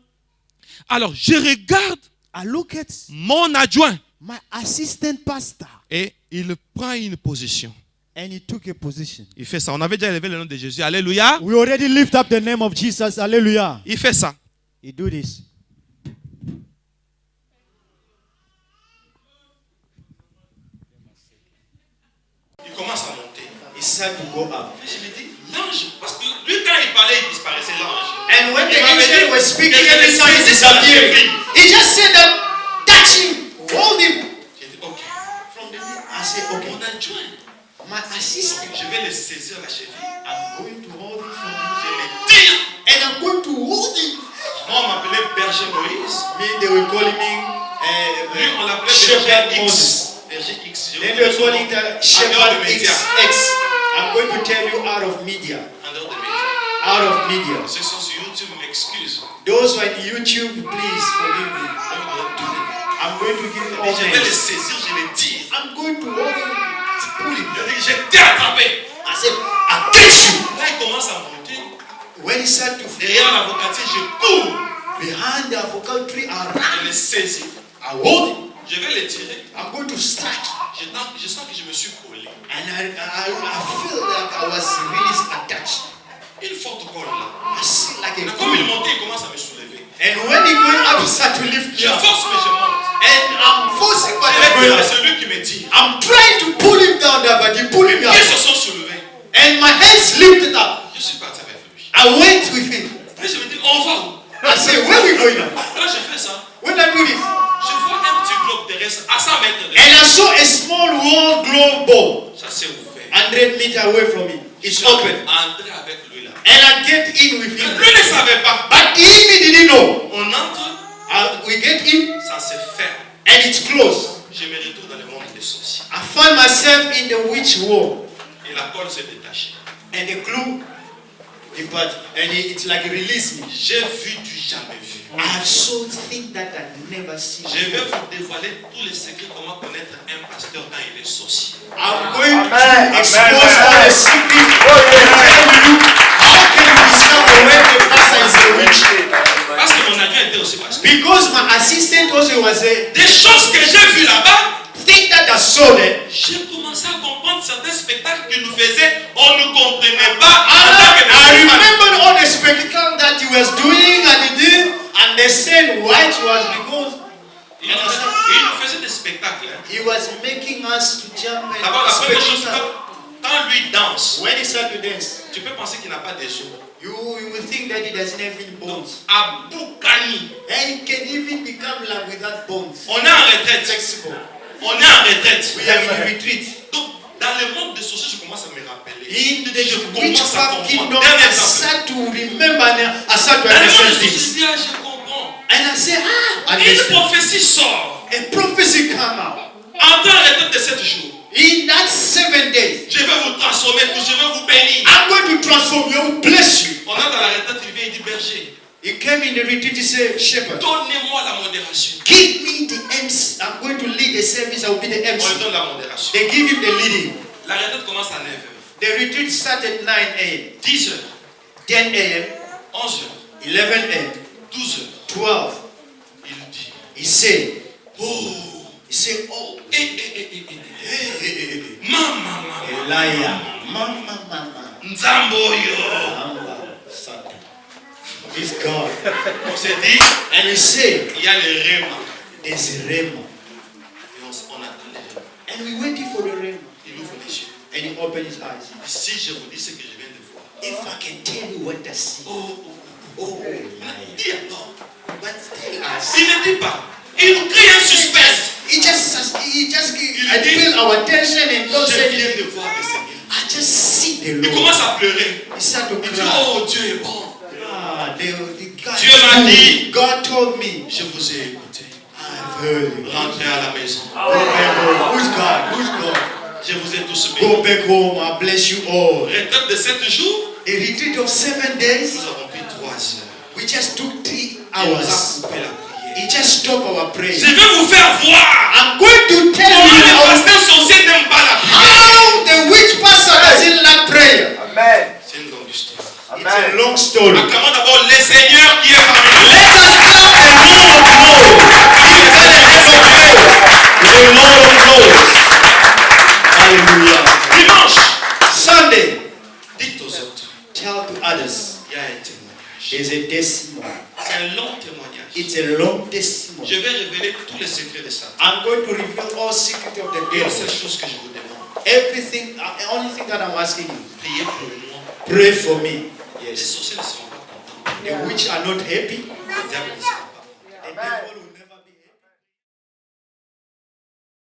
Alors, je regarde I look at mon adjoint my assistant pastor, et il prend une position. and he took a position. Il fait ça. On avait déjà élevé le nom de Jésus. Alléluia. We already lift up the name of Jesus. Hallelujah. Il fait ça. He do this. Il commence à monter. He started to go up. Je me dis, l'ange, parce que lui, quand il parlait, il disparaissait l'ange. And when the Il m'avait angel dit was speaking, que je every le time he saisisse à la disappeared. cheville. He just said that, touch him, hold him. J'ai dit, ok. From the knee, I said, okay, Mon adjoint, my assistant, je vais le saisir à la cheville. I'm going to hold him from the Je le tire. and I'm going to hold him. Moi, on m'appelait Berger Moïse. Me, they were calling me Lui, on l'appelait Shepherd Berger Moses. X. Berger X. Then they were calling the En dehors de Shepherd médias. XX. I'm going to tell you out of media. En dehors de médias. Out of media. Ceux qui sont sur YouTube m'excusent. Those on YouTube, please forgive me. I'm going to give you all Je vais le names. saisir, je le tire. I'm going to hold him. Pull him. Je dis, je t'ai attrapé. I said, I get you. Là, il commence à monter. When he started to Derrière l'avocatier, je cours. behind the avocado tree, I Je ran. le saisis. I hold him. Je vais le tirer. I'm going to strike. Je sens que je me suis collé. And I feel like I was really attached. Une forte colle là. I see like Et a comme il coil. montait, il commence à me soulever. And when he going up, he start to lift me Je up. force, mais je monte. And I'm forcing my Je leg vais going tirer up. celui qui me tire. I'm trying to pull him down there, but he pulled Mes me up. pieds se sont soulevés. And my hands lifted up. Je suis parti avec lui. I went with him. Et je me dis, on va où? I said, where we going now? Là, je fais ça. When I do this, Je vois un petit globe terrestre à 100 mètres de and I saw a small round globe ball ça s'est ouvert. 100 meters away from me. It's Je open. entrer avec lui là. And I get in with Mais him. lui ne savait pas. But he didn't know. On entre, We get in ça se ferme. and it's closed. je me retrouve dans le monde des sorciers. I find myself in the witch world. Et la colle s'est détachée. And the glue departed. And it's like it released me. J'ai vu du jamais vu. I have so things that I never seen. Je vais vous dévoiler tous les secrets comment connaître un pasteur quand il est sorcier. I'm going to expose all the secrets and tell you how can you discover when the pastor is a witch. Parce que mon adjoint était aussi pasteur. Because my assistant also was a Des choses que j'ai vues là-bas, thing that I saw there. j'ai commencé à comprendre certains spectacles qu'il nous faisait. On ne comprenait pas. I remember all the spectacle that he was doing and he didn't understand why it was because Il nous faisait des spectacles. Hein. he was making us to jump and D'abord, la première chose, spectacle. quand lui danse, When he started to dance, tu peux penser qu'il n'a pas des os. you will think that he doesn't have any bones. À Boukani, And he can even become like without bones. on est en retraite. Flexible. On est en retraite. We are in retreat. Donc, dans le monde des sorciers, je commence à me rappeler. In the Je commence à witchcraft kingdom, comprendre. I start to remember and I start to Dans le monde understand des things. sorciers, je comprends. And I say, and Une prophétie sort. a prophecy come out. En temps en retraite de 7 jours, In that 7 days, je vais vous transformer, je vais vous bénir. I'm going to transform you, I will bless you. On est dans la retraite, il vient, il dit berger, He came in the retreat, he said, Shepherd, donnez-moi la modération. give me the MC. I'm going to lead the service, I will be the On lui MC. donne la modération. They give him the leading. La retraite commence à 9h, The retreat started 9 a.m., 10h, 10 a.m., 11h, 11 a.m., 12h. 12. Il dit, He said, oh, oh, Mama, Elijah, mama. Nzamboyo. It's God. On s'est dit, And he said, il y a le rema. there's a rhema. Et on attend les rema. And we waited for the rhema. Il ouvre les yeux. And he opened his eyes. Si je vous dis ce que je viens de voir. If I can tell you what I see. Oh, Dis alors. but tell us. Il ne dit pas. Il crée un suspense. He just I feel our attention and God Je said, viens de voir le Seigneur. I just see the Il Lord. commence à pleurer. He started to Il dit, cry. oh Dieu est bon. The God, Dieu m'a dit. God told me, Je vous ai écouté. I've heard you. Rentrez à la maison. Go back home. Who's God? Who's God? Je vous ai tous bénis. Go back home. I bless you all. Retraite de 7 jours. A retreat of 7 days. Nous avons pris 3 heures. We just took 3 Il nous a hours. coupé la prière. He just stopped our prayer. Je vais vous faire voir. I'm going to tell Comment you les how pasteurs sorciers n'aiment pas la prière. the witch pastor doesn't like prayer. Amen. C'est une longue histoire. It's a long story. Acclamons d'abord le Seigneur qui est parmi nous. Let us have a Lord of glory. The Lord of glory. Hallelujah. Dimanche, Sunday, dites aux autres, tell to others. il y a un témoignage. There's a testimony. C'est un long témoignage. It's a long testimony. Je vais révéler tous les secrets de Satan. I'm going to reveal all secrets of the Et la devil. seule chose que je vous demande, Everything, the only thing that I'm asking you, priez pour moi. pray for me. Les Yes. sorciers ne seront pas contents. The witch are not happy. Le diable ne sera